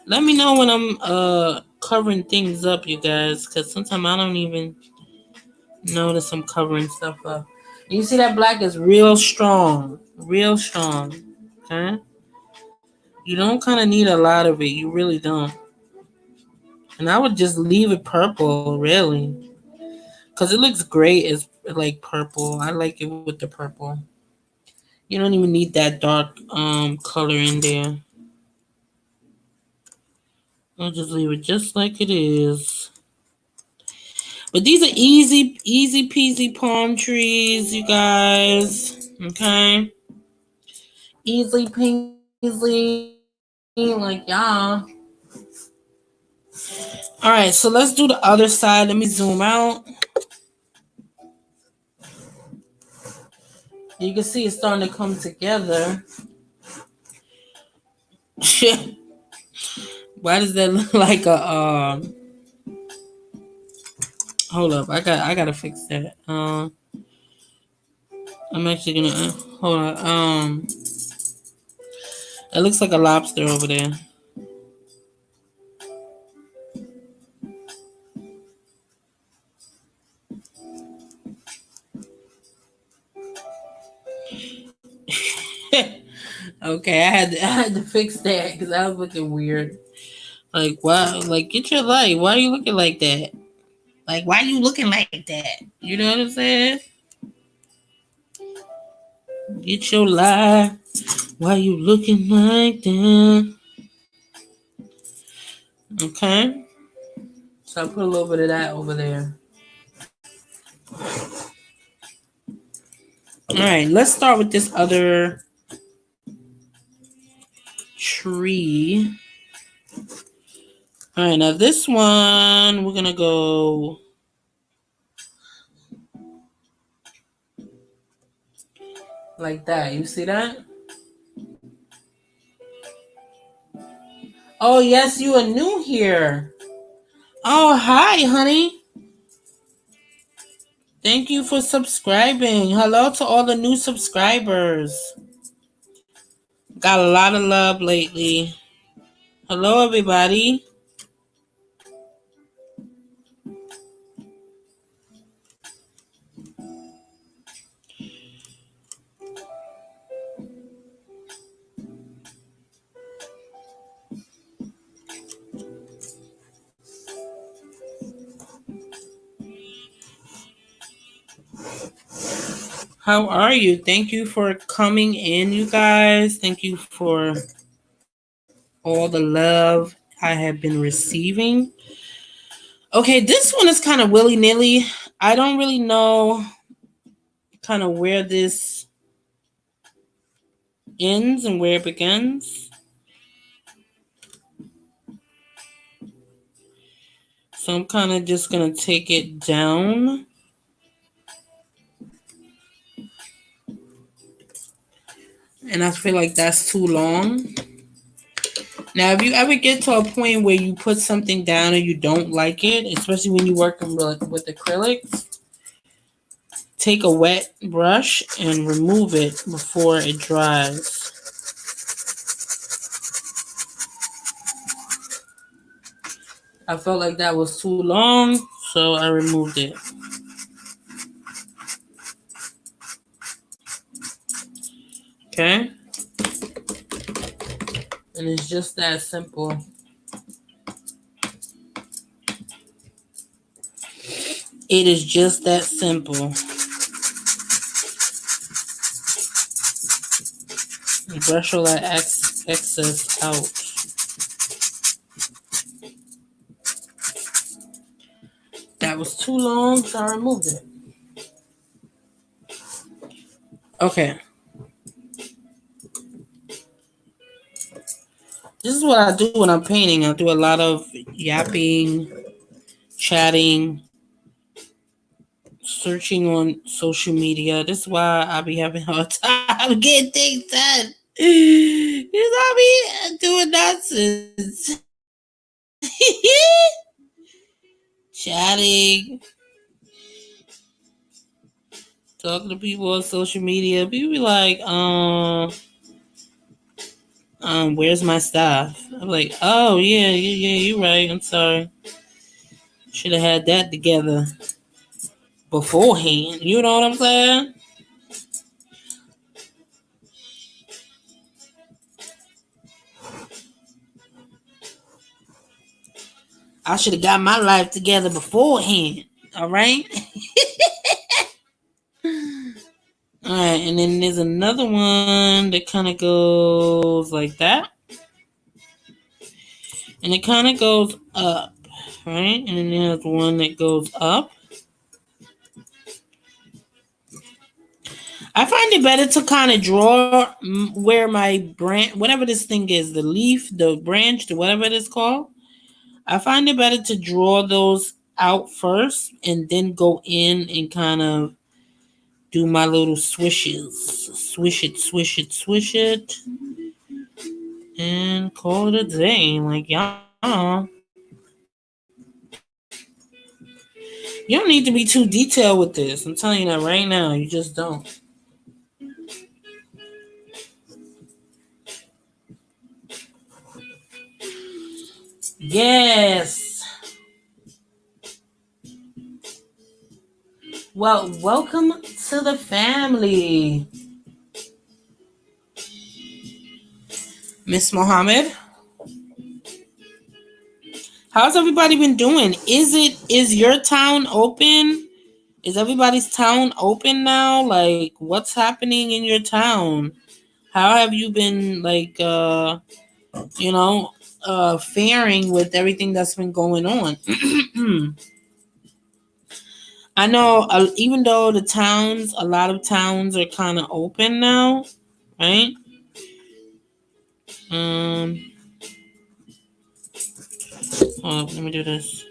Speaker 1: Let me know when I'm covering things up, you guys, because sometimes I don't even notice I'm covering stuff up. You see that black is real strong. Real strong. Okay? You don't kind of need a lot of it. You really don't. And I would just leave it purple, really. Because it looks great as like purple. I like it with the purple. You don't even need that dark color in there. I'll just leave it just like it is. But these are easy peasy palm trees, you guys. Okay? Easy peasy. Like, y'all. Alright, so let's do the other side. Let me zoom out. You can see it's starting to come together. Why does that look like a hold up, I gotta fix that. I'm actually gonna hold on. It looks like a lobster over there. Okay, I had to fix that because I was looking weird. Like, why? Like, get your light. Why are you looking like that? Like, why are you looking like that? You know what I'm saying? Get your light. Why are you looking like that? Okay. So I put a little bit of that over there. All right, let's start with this other tree. All right, now this one, we're going to go like that. You see that? Oh, yes, you are new here. Oh, hi, honey. Thank you for subscribing. Hello to all the new subscribers. Got a lot of love lately. Hello, everybody. How are you? Thank you for coming in, you guys. Thank you for all the love I have been receiving. Okay, this one is kind of willy-nilly. I don't really know kind of where this ends and where it begins. So I'm kind of just going to take it down. And I feel like that's too long. Now, if you ever get to a point where you put something down and you don't like it, especially when you're working with acrylics, take a wet brush and remove it before it dries. I felt like that was too long, so I removed it. Okay? And it's just that simple. It is just that simple. Brush all that excess out. That was too long, so I removed it. Okay. This is what I do when I'm painting. I do a lot of yapping, chatting, searching on social media. This is why I be having a hard time getting things done. Because I be doing nonsense. Chatting, talking to people on social media. People be like, where's my stuff? I'm like, oh yeah, you're right. I'm sorry. Should have had that together beforehand. You know what I'm saying? I should have got my life together beforehand. All right. All right, and then there's another one that kind of goes like that, and it kind of goes up, right? And then there's one that goes up. I find it better to kind of draw where my branch, whatever this thing is, the leaf, the branch, the whatever it is called. I find it better to draw those out first and then go in and kind of do my little swishes. Swish it, swish it, swish it. And call it a day. Like, y'all. You don't need to be too detailed with this. I'm telling you that right now. You just don't. Yes. Well, welcome to the family. Miss Mohammed. How's everybody been doing? Is your town open? Is everybody's town open now? Like, what's happening in your town? How have you been, like, faring with everything that's been going on? I know, even though a lot of towns are kind of open now, right? Um, oh, let me do this.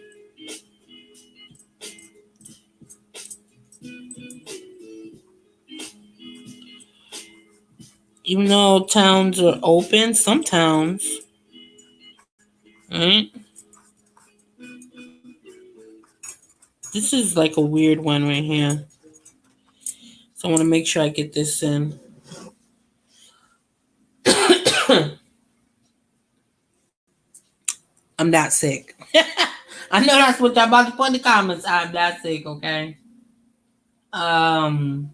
Speaker 1: Even though towns are open, some towns, right? This is like a weird one right here. So I want to make sure I get this in. I'm not sick. I know that's what y'all about to put in the comments. I'm not sick, okay? Um,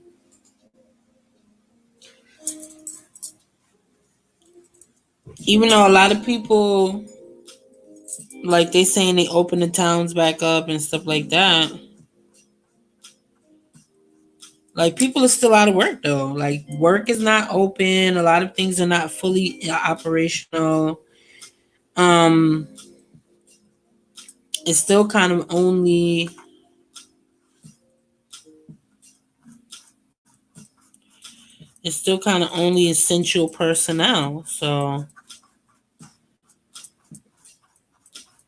Speaker 1: Even though a lot of people, like, they saying they open the towns back up and stuff like that, like, people are still out of work though. Like, work is not open. A lot of things are not fully operational. Um, it's still kind of only essential personnel. So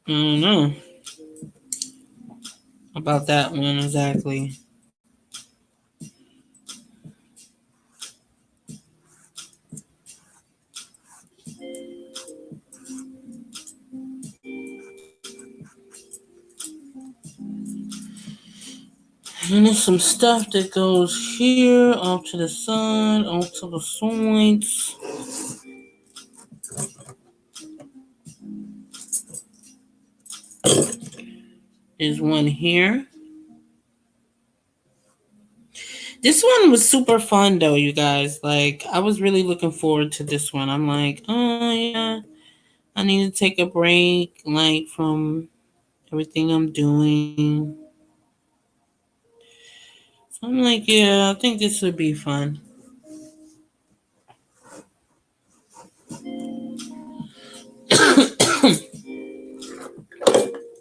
Speaker 1: I don't know about that one exactly. And there's some stuff that goes here, off to the side, off to the sides. There's one here. This one was super fun though, you guys. Like, I was really looking forward to this one. I'm like, oh yeah, I need to take a break, like, from everything I'm doing. So I'm like, yeah, I think this would be fun.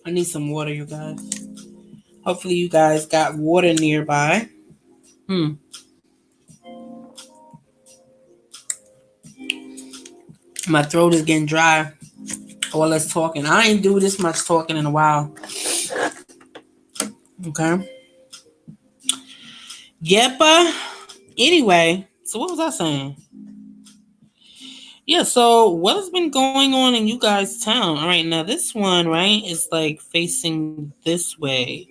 Speaker 1: I need some water, you guys. Hopefully you guys got water nearby. My throat is getting dry. All this talking. I ain't do this much talking in a while. Okay. Yepa. Anyway, so what was I saying? Yeah, so what has been going on in you guys' town? All right, now this one, right, is like facing this way.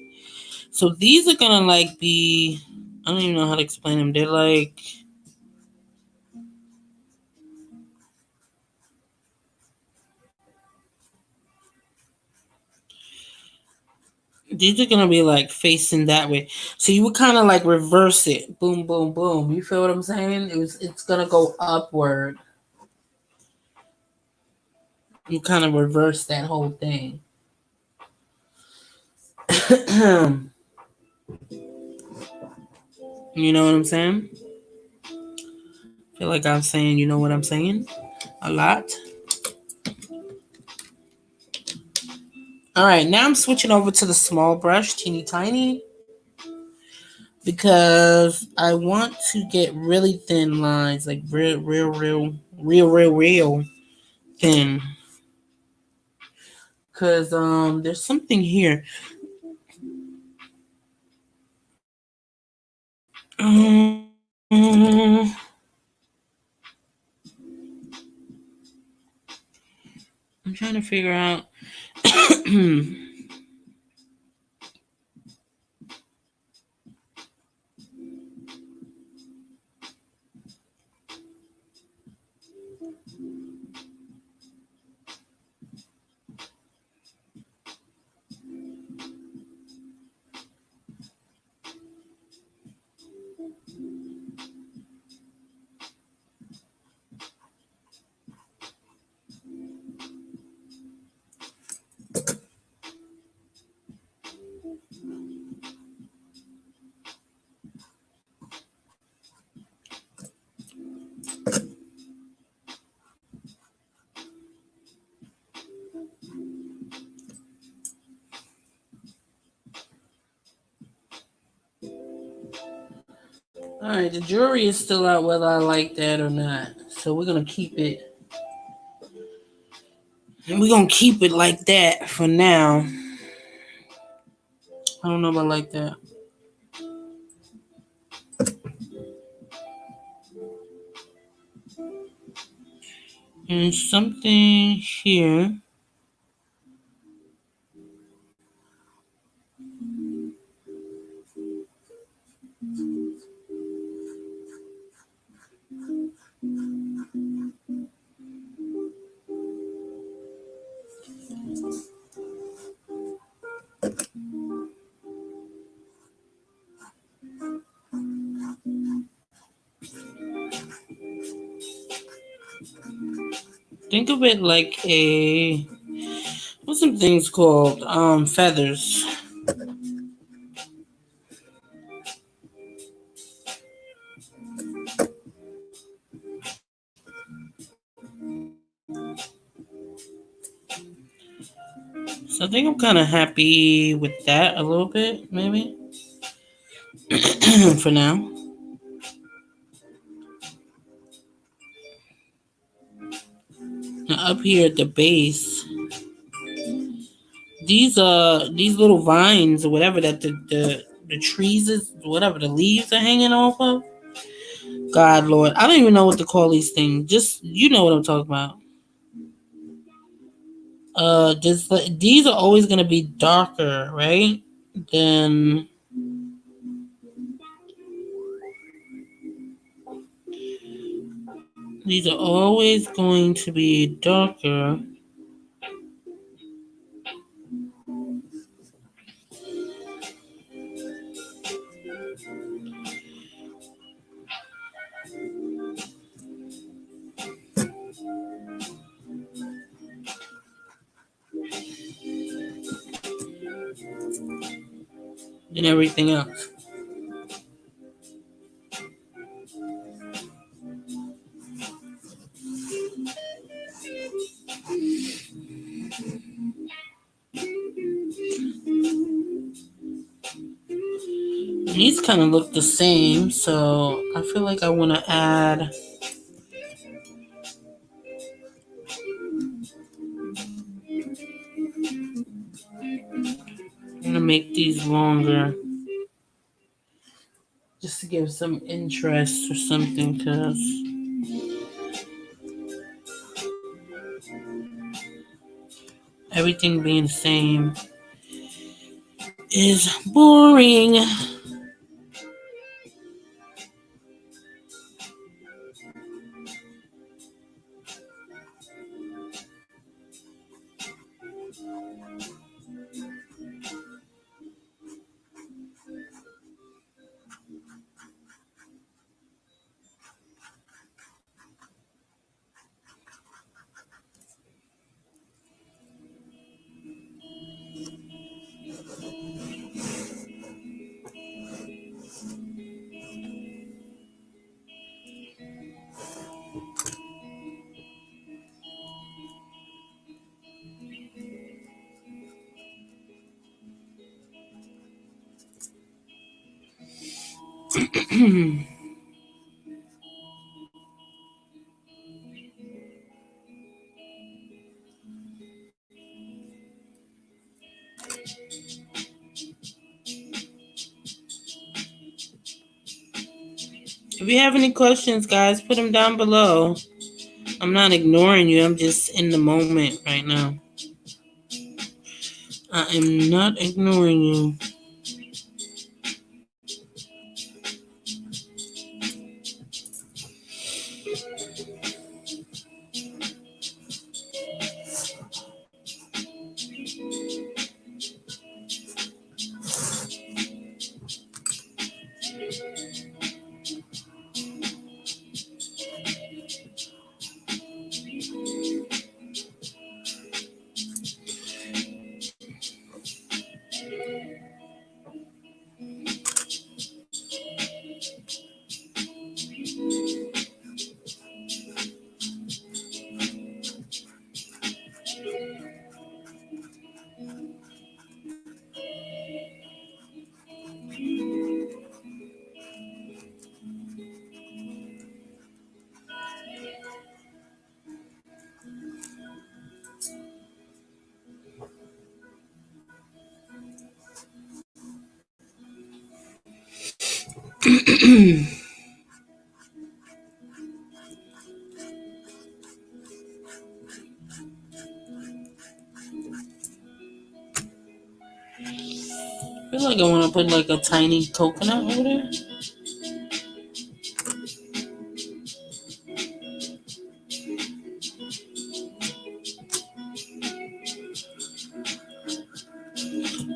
Speaker 1: So these are gonna like be, I don't even know how to explain them. They're like, these are gonna be like facing that way. So you would kind of like reverse it. Boom, boom, boom. You feel what I'm saying? It's gonna go upward. You kind of reverse that whole thing. You know what I'm saying? I feel like I'm saying, you know what I'm saying? A lot. All right, now I'm switching over to the small brush, teeny tiny, because I want to get really thin lines, like real thin. Because there's something here. I'm trying to figure out. All right, the jury is still out whether I like that or not. So we're gonna keep it And we're going to keep it like that for now. I don't know about like that. And something here. Think of it like what's some things called? Feathers. So I think I'm kind of happy with that a little bit, maybe. For now. Now up here at the base, these little vines or whatever that the trees is, whatever the leaves are hanging off of. God Lord, I don't even know what to call these things. Just you know what I'm talking about. Just these are always gonna be darker, right? Than these are always going to be darker than everything else. These kind of look the same, so I feel like I want to add. I'm gonna make these longer, just to give some interest or something, cause everything being the same is boring. If you have any questions, guys, put them down below. I'm not ignoring you. I'm just in the moment right now. I am not ignoring you. I feel like I want to put like a tiny coconut over there.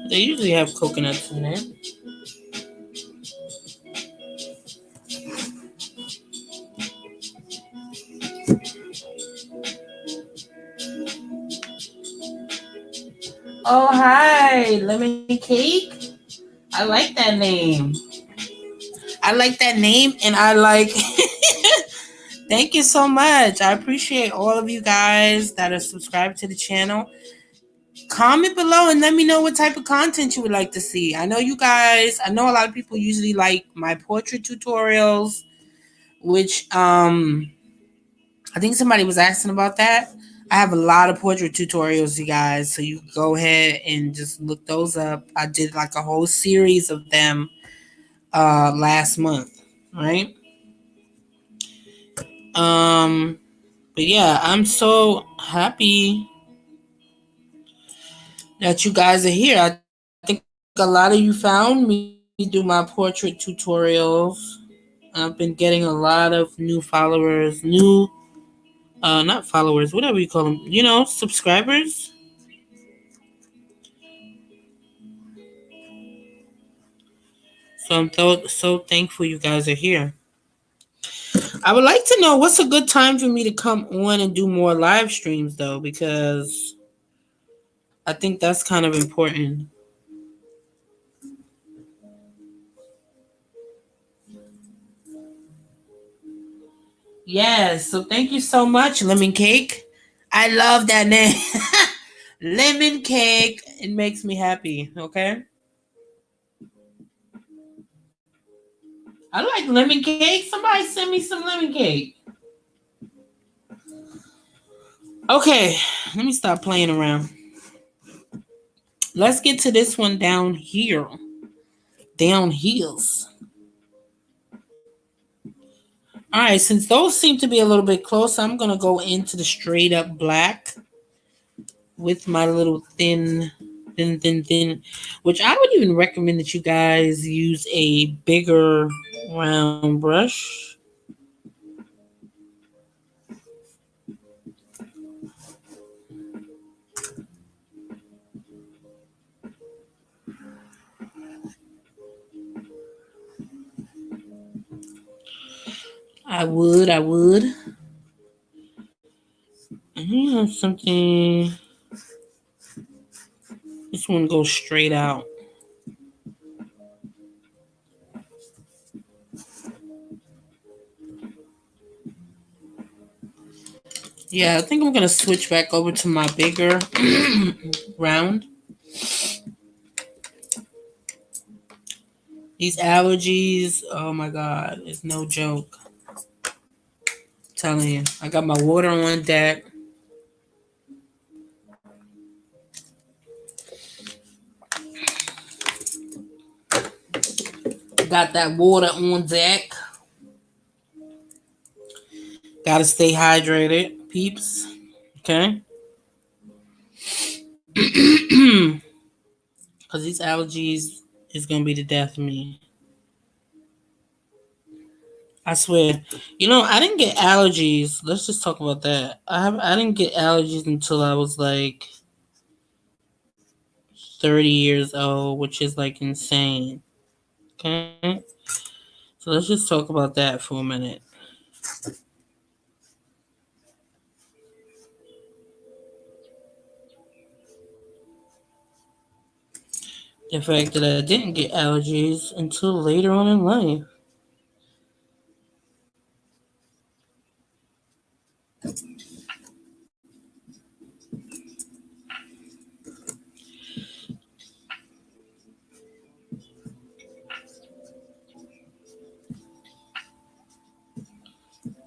Speaker 1: They usually have coconuts in there. Oh, hi, Lemon Cake. I like that name. I like that name, and I like. Thank you so much. I appreciate all of you guys that are subscribed to the channel. Comment below and let me know what type of content you would like to see. I know you guys, I know a lot of people usually like my portrait tutorials, which I think somebody was asking about that. I have a lot of portrait tutorials, you guys, so you can go ahead and just look those up. I did like a whole series of them last month, right? Um but yeah, I'm so happy that you guys are here. I think a lot of you found me do my portrait tutorials. I've been getting a lot of new followers, not followers, whatever you call them, subscribers. So so thankful you guys are here. I would like to know what's a good time for me to come on and do more live streams though, because I think that's kind of important. Yes, so thank you so much, Lemon Cake. I love that name. Lemon Cake. It makes me happy, okay? I like lemon cake. Somebody send me some lemon cake. Okay, let me stop playing around. Let's get to this one down here. Down heels. All right, since those seem to be a little bit close, I'm going to go into the straight up black with my little thin, which I would even recommend that you guys use a bigger round brush. I would. And you have something. This one goes straight out. Yeah, I think I'm gonna switch back over to my bigger round. These allergies, oh my god, it's no joke. I'm telling you, I got my water on deck. Got that water on deck. Gotta stay hydrated, peeps. Okay? Because these allergies is gonna be the death of me. I swear. I didn't get allergies. Let's just talk about that. I didn't get allergies until I was like 30 years old, which is like insane. Okay? So let's just talk about that for a minute. The fact that I didn't get allergies until later on in life.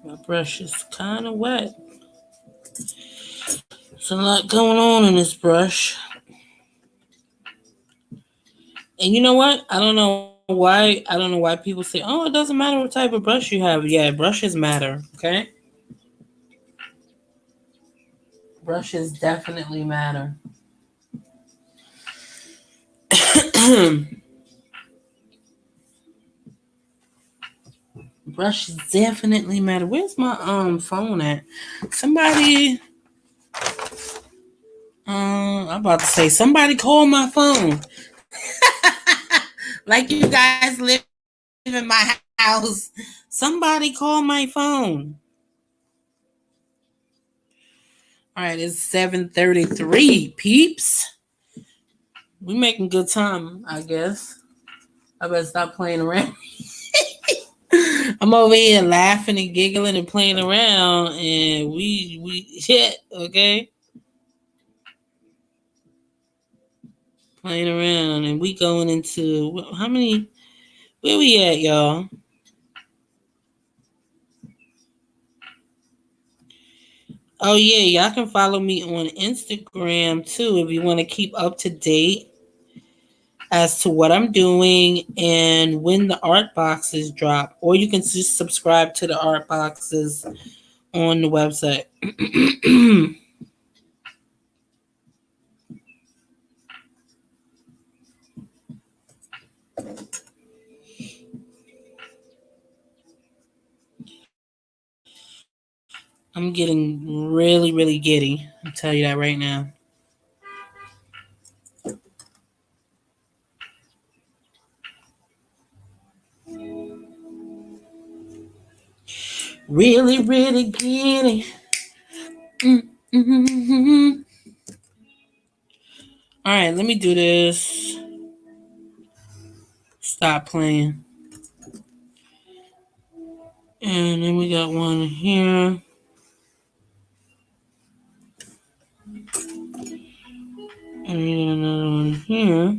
Speaker 1: My brush is kind of wet. There's a lot going on in this brush. And you know what? I don't know why people say, oh, it doesn't matter what type of brush you have. Yeah, brushes matter, okay? Brushes definitely matter. Brushes definitely matter. Where's my phone at? Somebody I'm about to say somebody call my phone. Like you guys live in my house. Somebody call my phone. All right, it's 7:33, peeps. We making good time, I guess. I better stop playing around. I'm over here laughing and giggling and playing around, and we shit, okay, playing around, and we going into how many? Where we at, y'all? Oh yeah, y'all can follow me on Instagram too if you want to keep up to date as to what I'm doing and when the art boxes drop, or you can just subscribe to the art boxes on the website. I'm getting really, really giddy. I'll tell you that right now. Really, really giddy. Mm-hmm. All right, let me do this. Stop playing. And then we got one here. And we got another one here.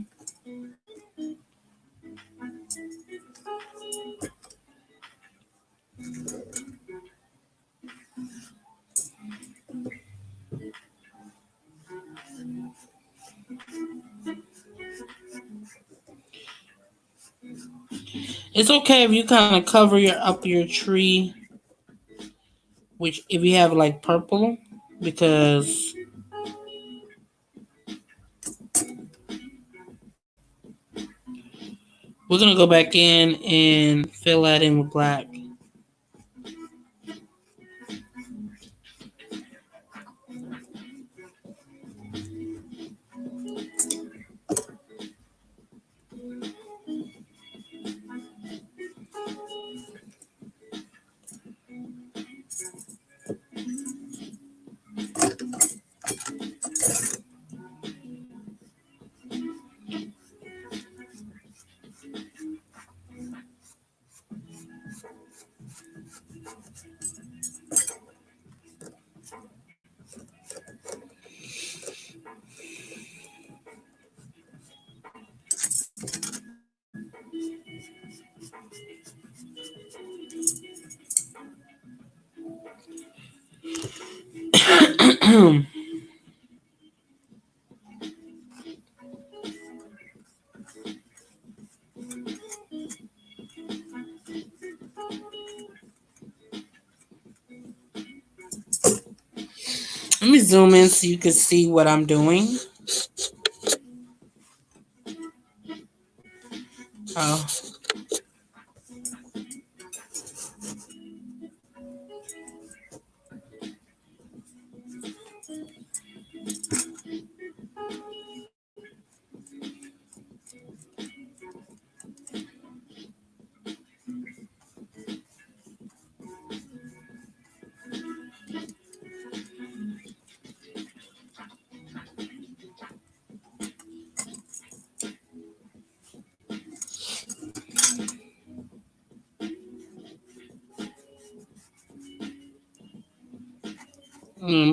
Speaker 1: It's okay if you kind of cover your tree, which if you have like purple, because we're gonna go back in and fill that in with black. Let me zoom in so you can see what I'm doing. Oh.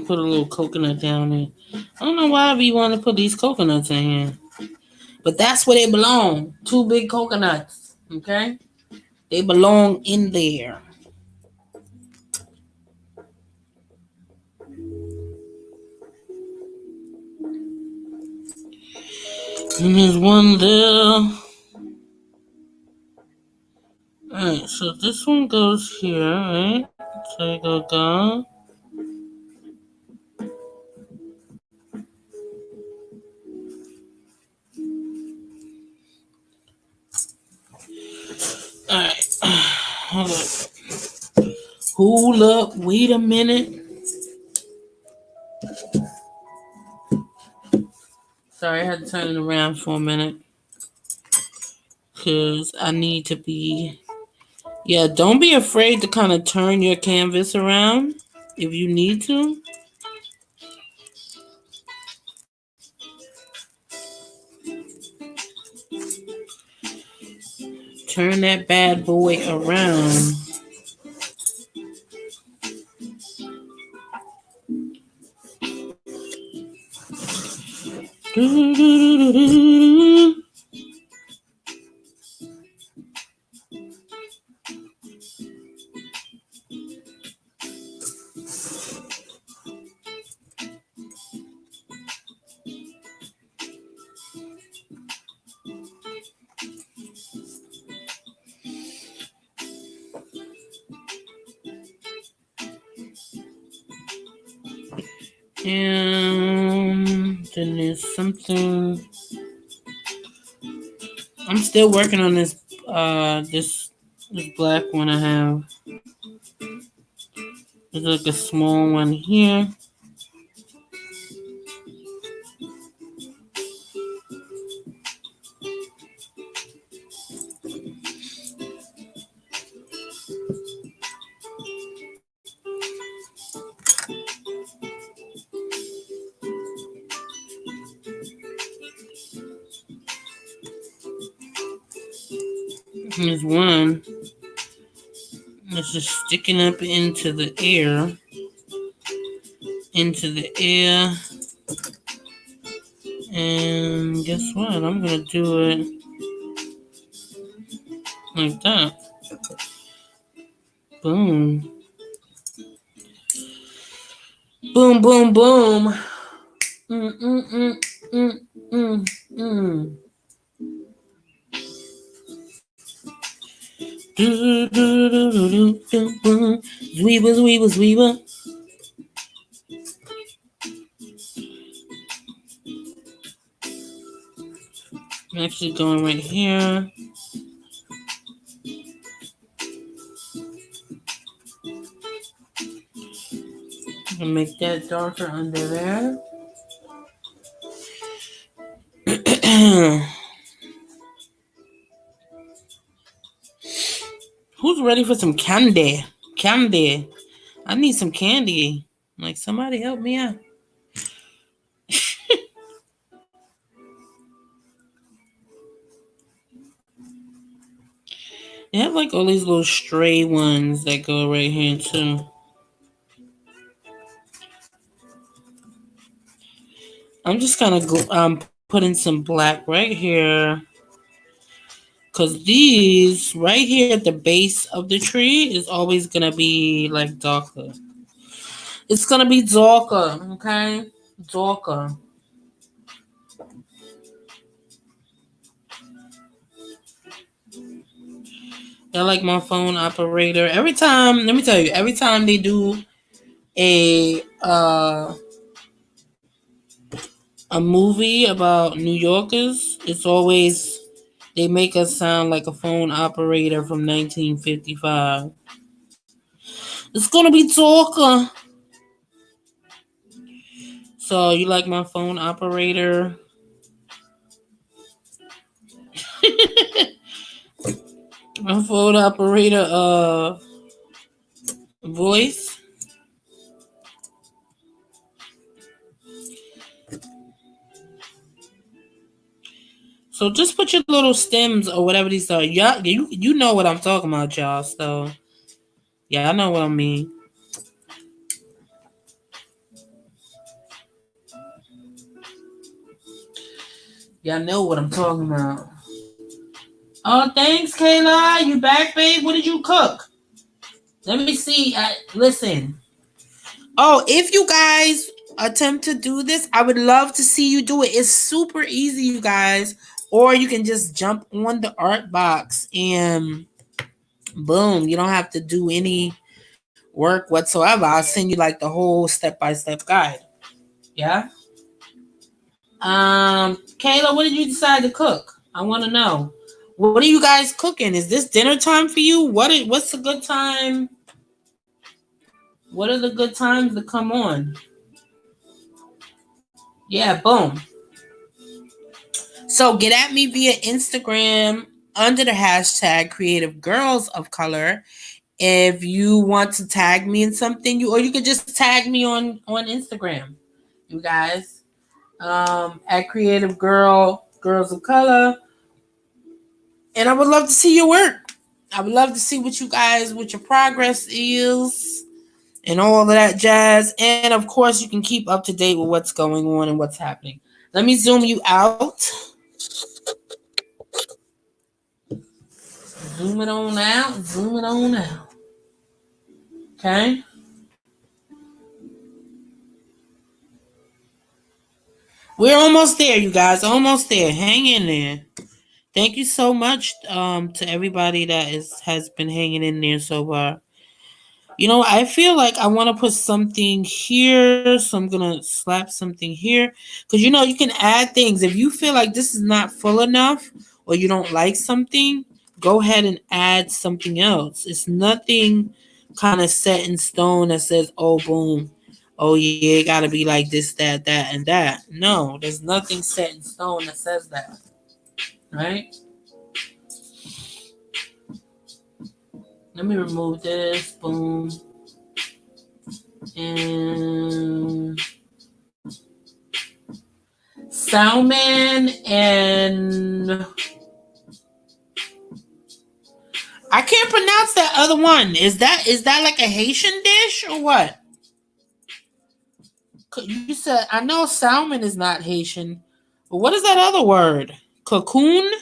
Speaker 1: Put a little coconut down there. I don't know why we want to put these coconuts in here. But that's where they belong. Two big coconuts. Okay? They belong in there. And there's one there. Alright, so this one goes here, right? So you go. Alright. Hold up. Hold up. Wait a minute. Sorry, I had to turn it around for a minute. Because I need to be... Yeah, don't be afraid to kind of turn your canvas around if you need to. Turn that bad boy around. And then there's something. I'm still working on this this black one I have. There's like a small one here. Here's one that's just sticking up into the air. And guess what? I'm gonna do it like that. Boom. Boom, boom, boom. Zweeba. I'm actually going right here. I'm gonna make that darker under there. Who's ready for some candy? Candy. I need some candy. Like, somebody help me out. They have like all these little stray ones that go right here too. I'm just kind of putting some black right here. Because these right here at the base of the tree is always going to be like darker. It's going to be darker, okay? Darker. They're like my phone operator. Every time, let me tell you, every time they do a movie about New Yorkers, it's always they make us sound like a phone operator from 1955. It's gonna be darker. So you like my phone operator? My phone operator voice. So just put your little stems or whatever these are. Yeah, you know what I'm talking about, y'all. So yeah, I know what I mean. Y'all know what I'm talking about. Oh, thanks, Kayla. You back, babe? What did you cook? Let me see. Listen. Oh, if you guys attempt to do this, I would love to see you do it. It's super easy, you guys. Or you can just jump on the art box and Boom. You don't have to do any work whatsoever. I'll send you like the whole step-by-step guide. Yeah. Kayla, what did you decide to cook? I want to know. What are you guys cooking? Is this dinner time for you? What's a good time? What are the good times to come on? Yeah, boom. So get at me via Instagram under the hashtag Creative Girls of Color. If you want to tag me in something, or you could just tag me on Instagram, you guys. At Creative Girls of Color. And I would love to see your work. I would love to see what your progress is and all of that jazz. And of course, you can keep up to date with what's going on and what's happening. Let me zoom you out. Zoom it on out. Zoom it on out. Okay. We're almost there, you guys. Almost there. Hang in there. Thank you so much to everybody that has been hanging in there so far. I feel like I want to put something here, so I'm gonna slap something here. Because you can add things. If you feel like this is not full enough or you don't like something, go ahead and add something else. It's nothing kind of set in stone that says, oh boom, oh yeah, it gotta be like this, that, and that. No, there's nothing set in stone that says that. Right? Let me remove this. Boom. And salmon and I can't pronounce that other one. Is that like a Haitian dish or what? You said I know salmon is not Haitian, but what is that other word? Cocoon?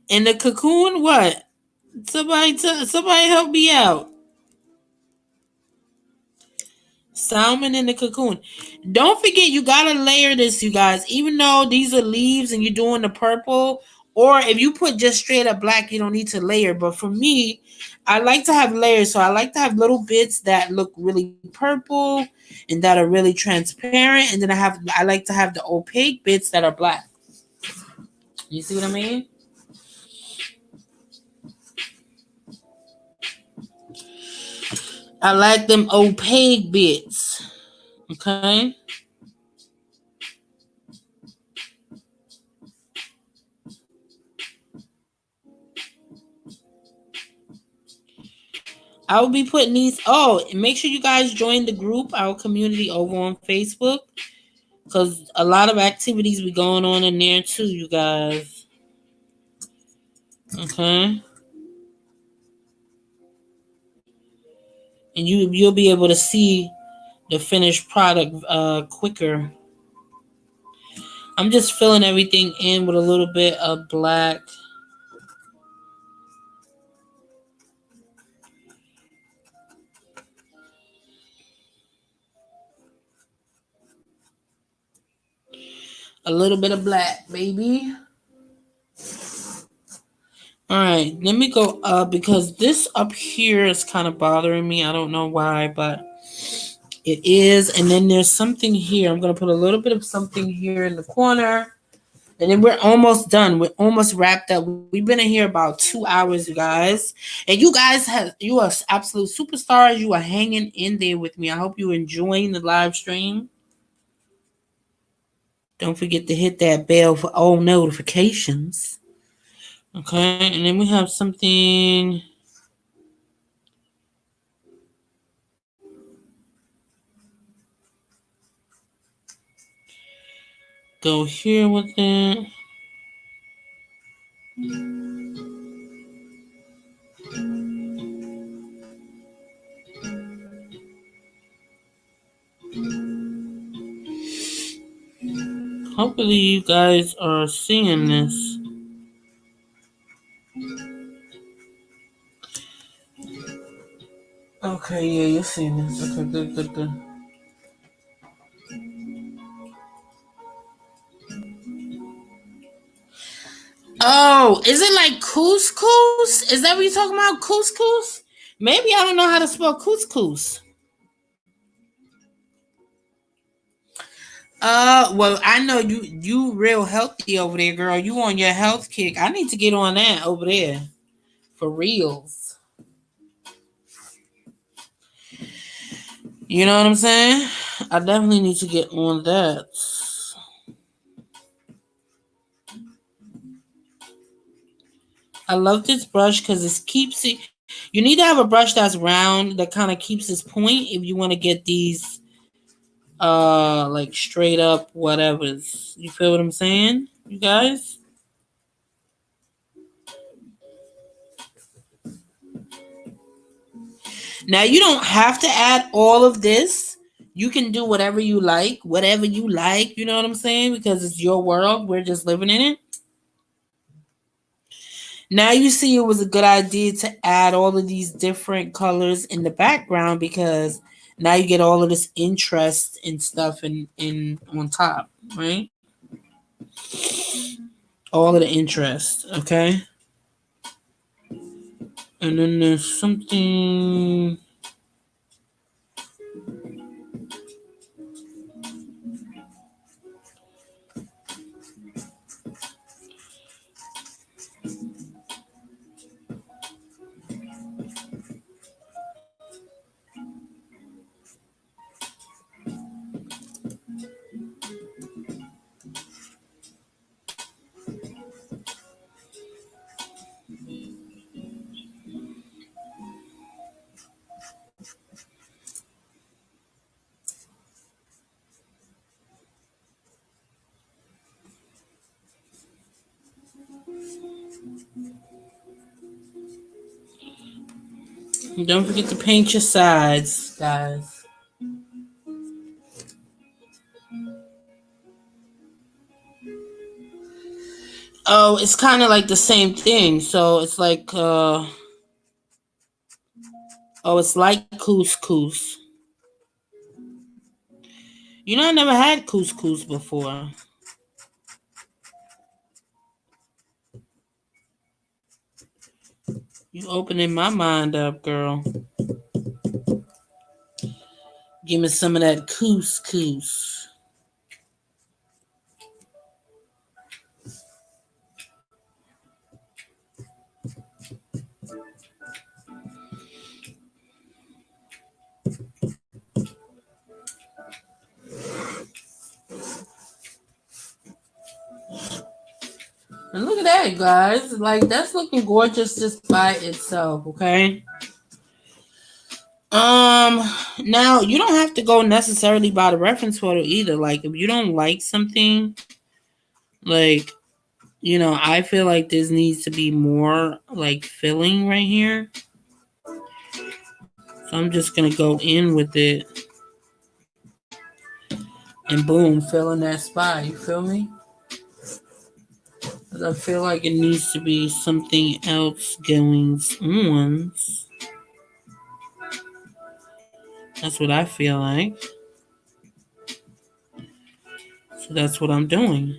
Speaker 1: And the cocoon what? Somebody help me out. Salmon in the cocoon. Don't forget, you gotta layer this, you guys. Even though these are leaves and you're doing the purple, or if you put just straight up black, you don't need to layer. But for me, I like to have layers. So I like to have little bits that look really purple and that are really transparent. And then I like to have the opaque bits that are black. You see what I mean? I like them opaque bits. Okay. I will be putting these. Oh, and make sure you guys join the group, our community over on Facebook, because a lot of activities be going on in there too, you guys. Okay, and you'll be able to see the finished product quicker. I'm just filling everything in with a little bit of black. A little bit of black, baby. All right, let me go up because this up here is kind of bothering me. I don't know why, but it is. And then there's something here. I'm going to put a little bit of something here in the corner. And then we're almost done. We're almost wrapped up. We've been in here about 2 hours, you guys. And you are absolute superstars. You are hanging in there with me. I hope you're enjoying the live stream. Don't forget to hit that bell for all notifications. Okay, and then we have something. Go here with it. Hopefully you guys are seeing this. Okay, yeah, you're seeing this. Okay, good. Oh, is it like couscous? Is that what you're talking about? Couscous? Maybe I don't know how to spell couscous. Well, I know you real healthy over there, girl. You on your health kick. I need to get on that over there. For reals. You know what I'm saying? I definitely need to get on that. I love this brush because it keeps it. You need to have a brush that's round that kind of keeps its point if you want to get these like straight up whatevers. You feel what I'm saying, you guys? Now you don't have to add all of this. You can do whatever you like, you know what I'm saying? Because it's your world. We're just living in it. Now you see it was a good idea to add all of these different colors in the background because now you get all of this interest and stuff in on top, right? All of the interest, okay? And then there's something. Don't forget to paint your sides, guys. Oh, it's kind of like the same thing. So it's like, oh, it's like couscous. You know, I never had couscous before. You opening my mind up, girl. Give me some of that couscous. And look at that, guys. Like, that's looking gorgeous just by itself, okay? Now you don't have to go necessarily by the reference photo either. Like, if you don't like something, like, I feel like this needs to be more like filling right here. So I'm just gonna go in with it and boom, fill in that spot. You feel me? Because I feel like it needs to be something else going on. That's what I feel like. So that's what I'm doing.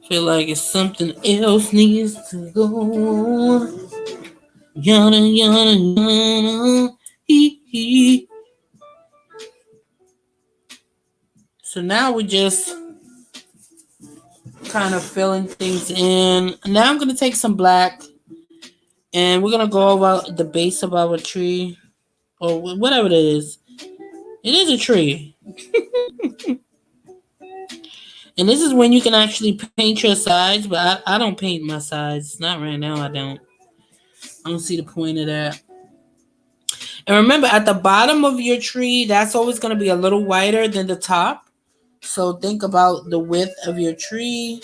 Speaker 1: Feel like it's something else needs to go on. Yada yada yada. Hee hee. So now we're just kind of filling things in. Now I'm gonna take some black and we're gonna go over the base of our tree or whatever it is. It is a tree. And this is when you can actually paint your sides, but I don't paint my sides. Not right now, I don't. I don't see the point of that. And remember, at the bottom of your tree, that's always going to be a little wider than the top. So think about the width of your tree.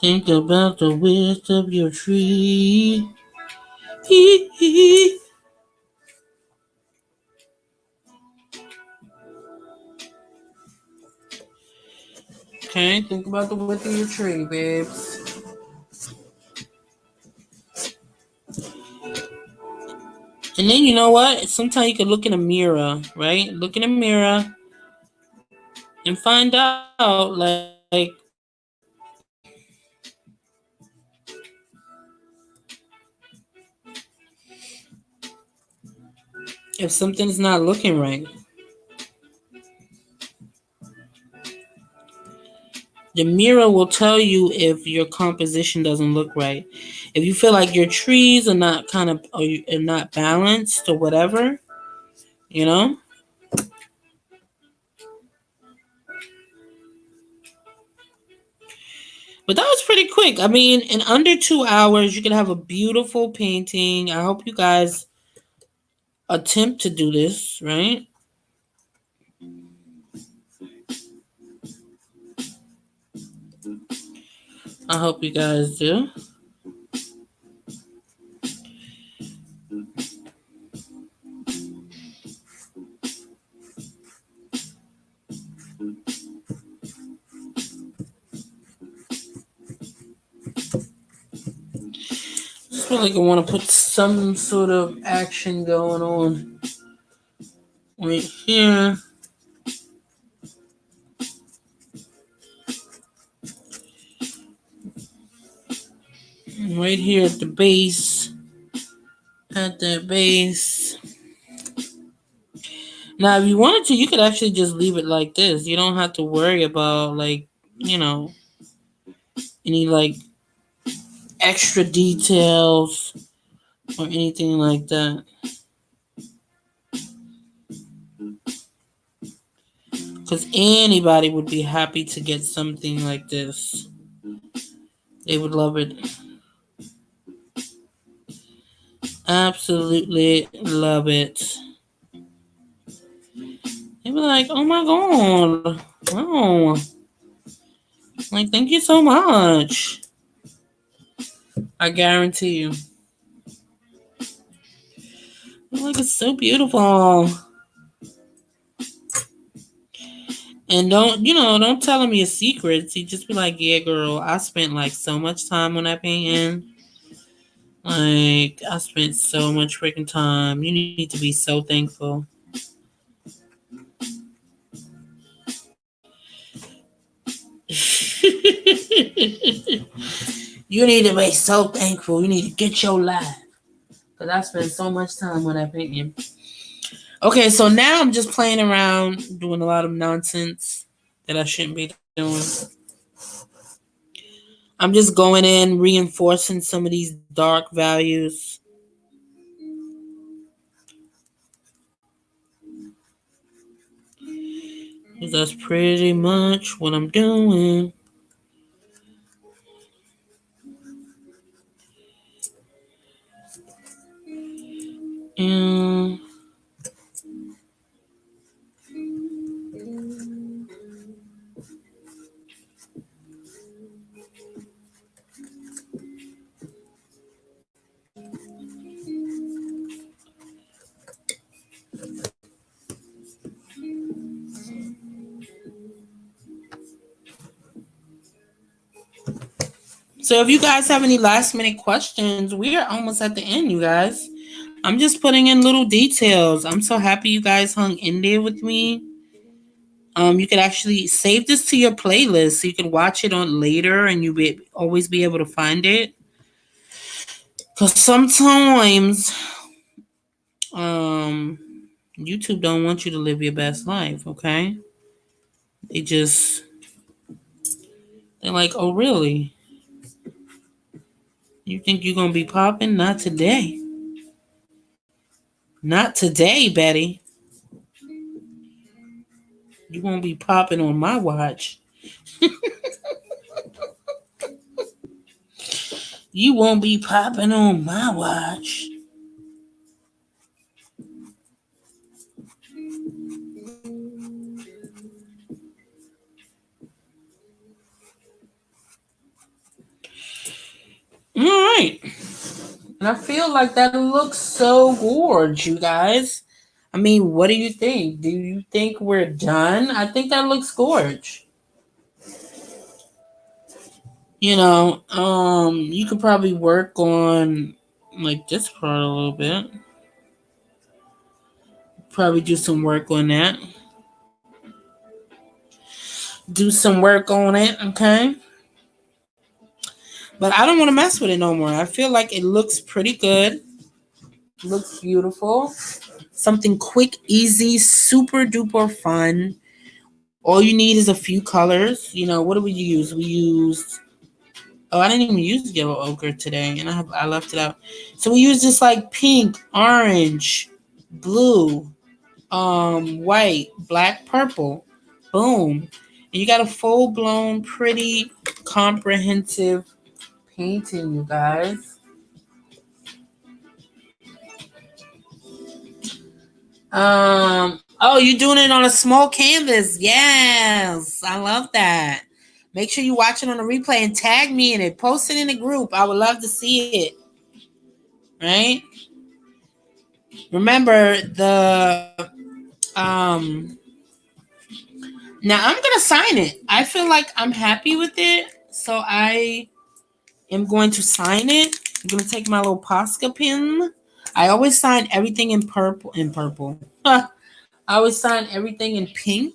Speaker 1: Think about the width of your tree. Okay, think about the width of your tree, babes. And then you know what? Sometimes you can look in a mirror, right? Look in a mirror and find out, like, if something's not looking right. The mirror will tell you if your composition doesn't look right. If you feel like your trees are not are not balanced or whatever, you know. But that was pretty quick. I mean, in under 2 hours, you can have a beautiful painting. I hope you guys attempt to do this, right? I hope you guys do. Just feel like I want to put some sort of action going on right here. Right here at the base. At the base. Now, if you wanted to, you could actually just leave it like this. You don't have to worry about, like, you know, any, like, extra details or anything like that. Because anybody would be happy to get something like this. They would love it. Absolutely love it. They'd be like, oh my god. Wow. Like, thank you so much. I guarantee you. Like, it's so beautiful. And don't tell them your secrets. You just be like, yeah, girl, I spent like so much time on that painting. Like, I spent so much freaking time. You need to be so thankful. You need to be so thankful. You need to get your life. Because I spent so much time on that painting. Okay, so now I'm just playing around, doing a lot of nonsense that I shouldn't be doing. I'm just going in, reinforcing some of these dark values. Because that's pretty much what I'm doing. And so if you guys have any last minute questions, we are almost at the end, you guys. I'm just putting in little details. I'm so happy you guys hung in there with me. You could actually save this to your playlist so you can watch it on later and you be always be able to find it. Cause sometimes um YouTube don't want you to live your best life, okay? They just they're like, oh really? You think you're gonna be popping? Not today. Not today, Betty. You won't be popping on my watch. You won't be popping on my watch. All right. And I feel like that looks so gorgeous, you guys. I mean, what do you think? Do you think we're done? I think that looks gorgeous. You could probably work on like this part a little bit. Probably do some work on that. Do some work on it, okay? But I don't want to mess with it no more. I feel like it looks pretty good. Looks beautiful. Something quick, easy, super duper fun. All you need is a few colors. What do we use? We used I didn't even use yellow ochre today, and I left it out. So we use just like pink, orange, blue, white, black, purple. Boom. And you got a full blown, pretty, comprehensive painting, you guys. Oh, you're doing it on a small canvas. Yes. I love that. Make sure you watch it on the replay and tag me in it. Post it in the group. I would love to see it. Right? Remember now I'm gonna sign it. I feel like I'm happy with it. So I am going to sign it. I'm gonna take my little Posca pen. I always sign everything in purple. I always sign everything in pink.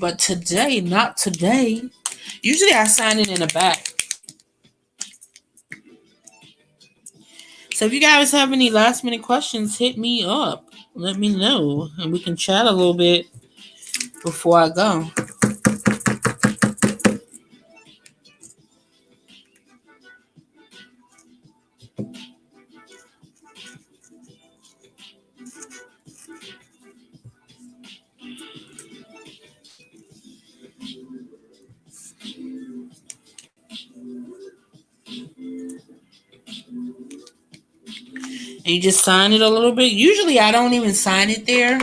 Speaker 1: But today, not today. Usually I sign it in the back. So if you guys have any last minute questions, hit me up. Let me know. And we can chat a little bit before I go. And you just sign it a little bit. Usually I don't even sign it there.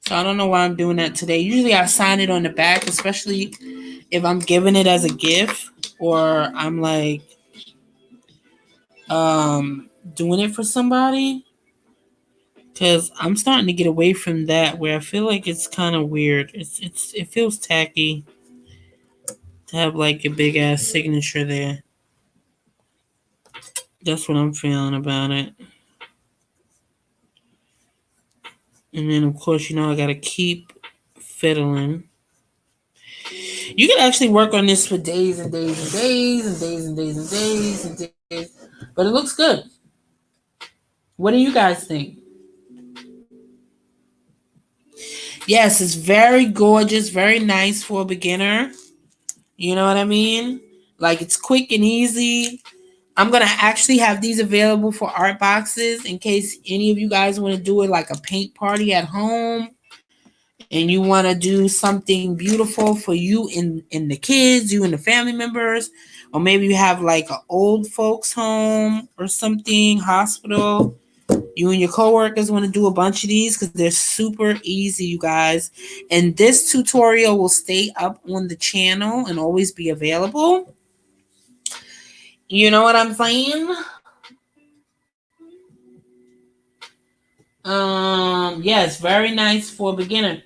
Speaker 1: So I don't know why I'm doing that today. Usually I sign it on the back, especially if I'm giving it as a gift or I'm like doing it for somebody. Because I'm starting to get away from that where I feel like it's kind of weird. It feels tacky to have like a big ass signature there. That's what I'm feeling about it. And then of course, I gotta keep fiddling. You can actually work on this for days and days and days and days and days and days and days. But it looks good. What do you guys think? Yes, it's very gorgeous, very nice for a beginner. You know what I mean? Like it's quick and easy. I'm going to actually have these available for art boxes in case any of you guys want to do it like a paint party at home and you want to do something beautiful for you and the kids, you and the family members, or maybe you have like an old folks home or something, hospital. You and your coworkers want to do a bunch of these because they're super easy, you guys. And this tutorial will stay up on the channel and always be available. You know what I'm saying? Yes, very nice for a beginner.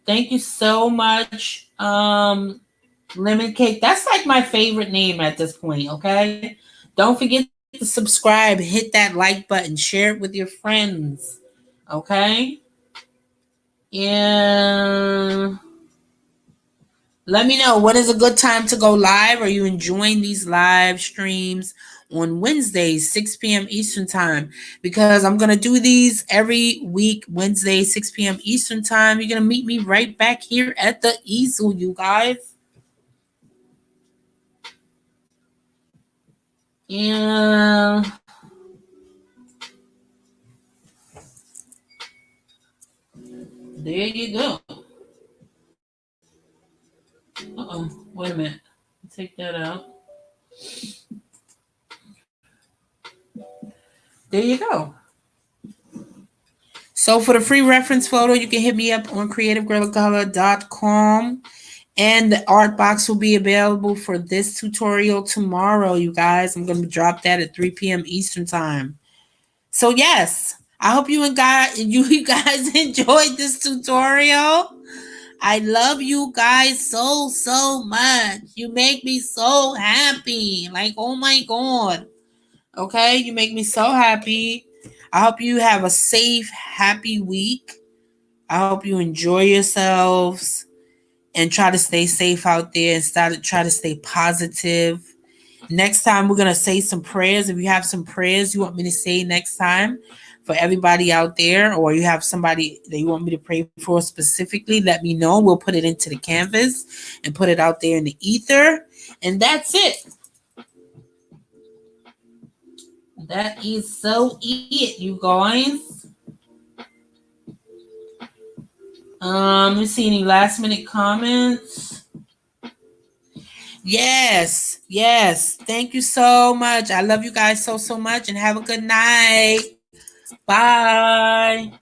Speaker 1: Thank you so much. Lemon Cake. That's like my favorite name at this point, okay? Don't forget to subscribe, hit that like button, share it with your friends. Okay? Yeah. Let me know what is a good time to go live. Are you enjoying these live streams on Wednesdays, 6 p.m. Eastern Time? Because I'm going to do these every week, Wednesday, 6 p.m. Eastern Time. You're going to meet me right back here at the easel, you guys. Yeah. There you go. Uh-oh. Wait a minute. Take that out. There you go. So for the free reference photo, you can hit me up on creativeguerrillacolor.com And the art box will be available for this tutorial tomorrow, you guys. I'm going to drop that at 3 p.m. Eastern time. So yes, I hope you guys enjoyed this tutorial. I love you guys so much. You make me so happy. Like, oh my God. Okay, you make me so happy. I hope you have a safe, happy week. I hope you enjoy yourselves and try to stay safe out there and try to stay positive. Next time, we're going to say some prayers. If you have some prayers you want me to say next time for everybody out there, or you have somebody that you want me to pray for specifically, let me know. We'll put it into the canvas and put it out there in the ether. And that's it. That is so it, you guys. Let me see any last minute comments. Yes. Thank you so much. I love you guys so much, and have a good night. Bye.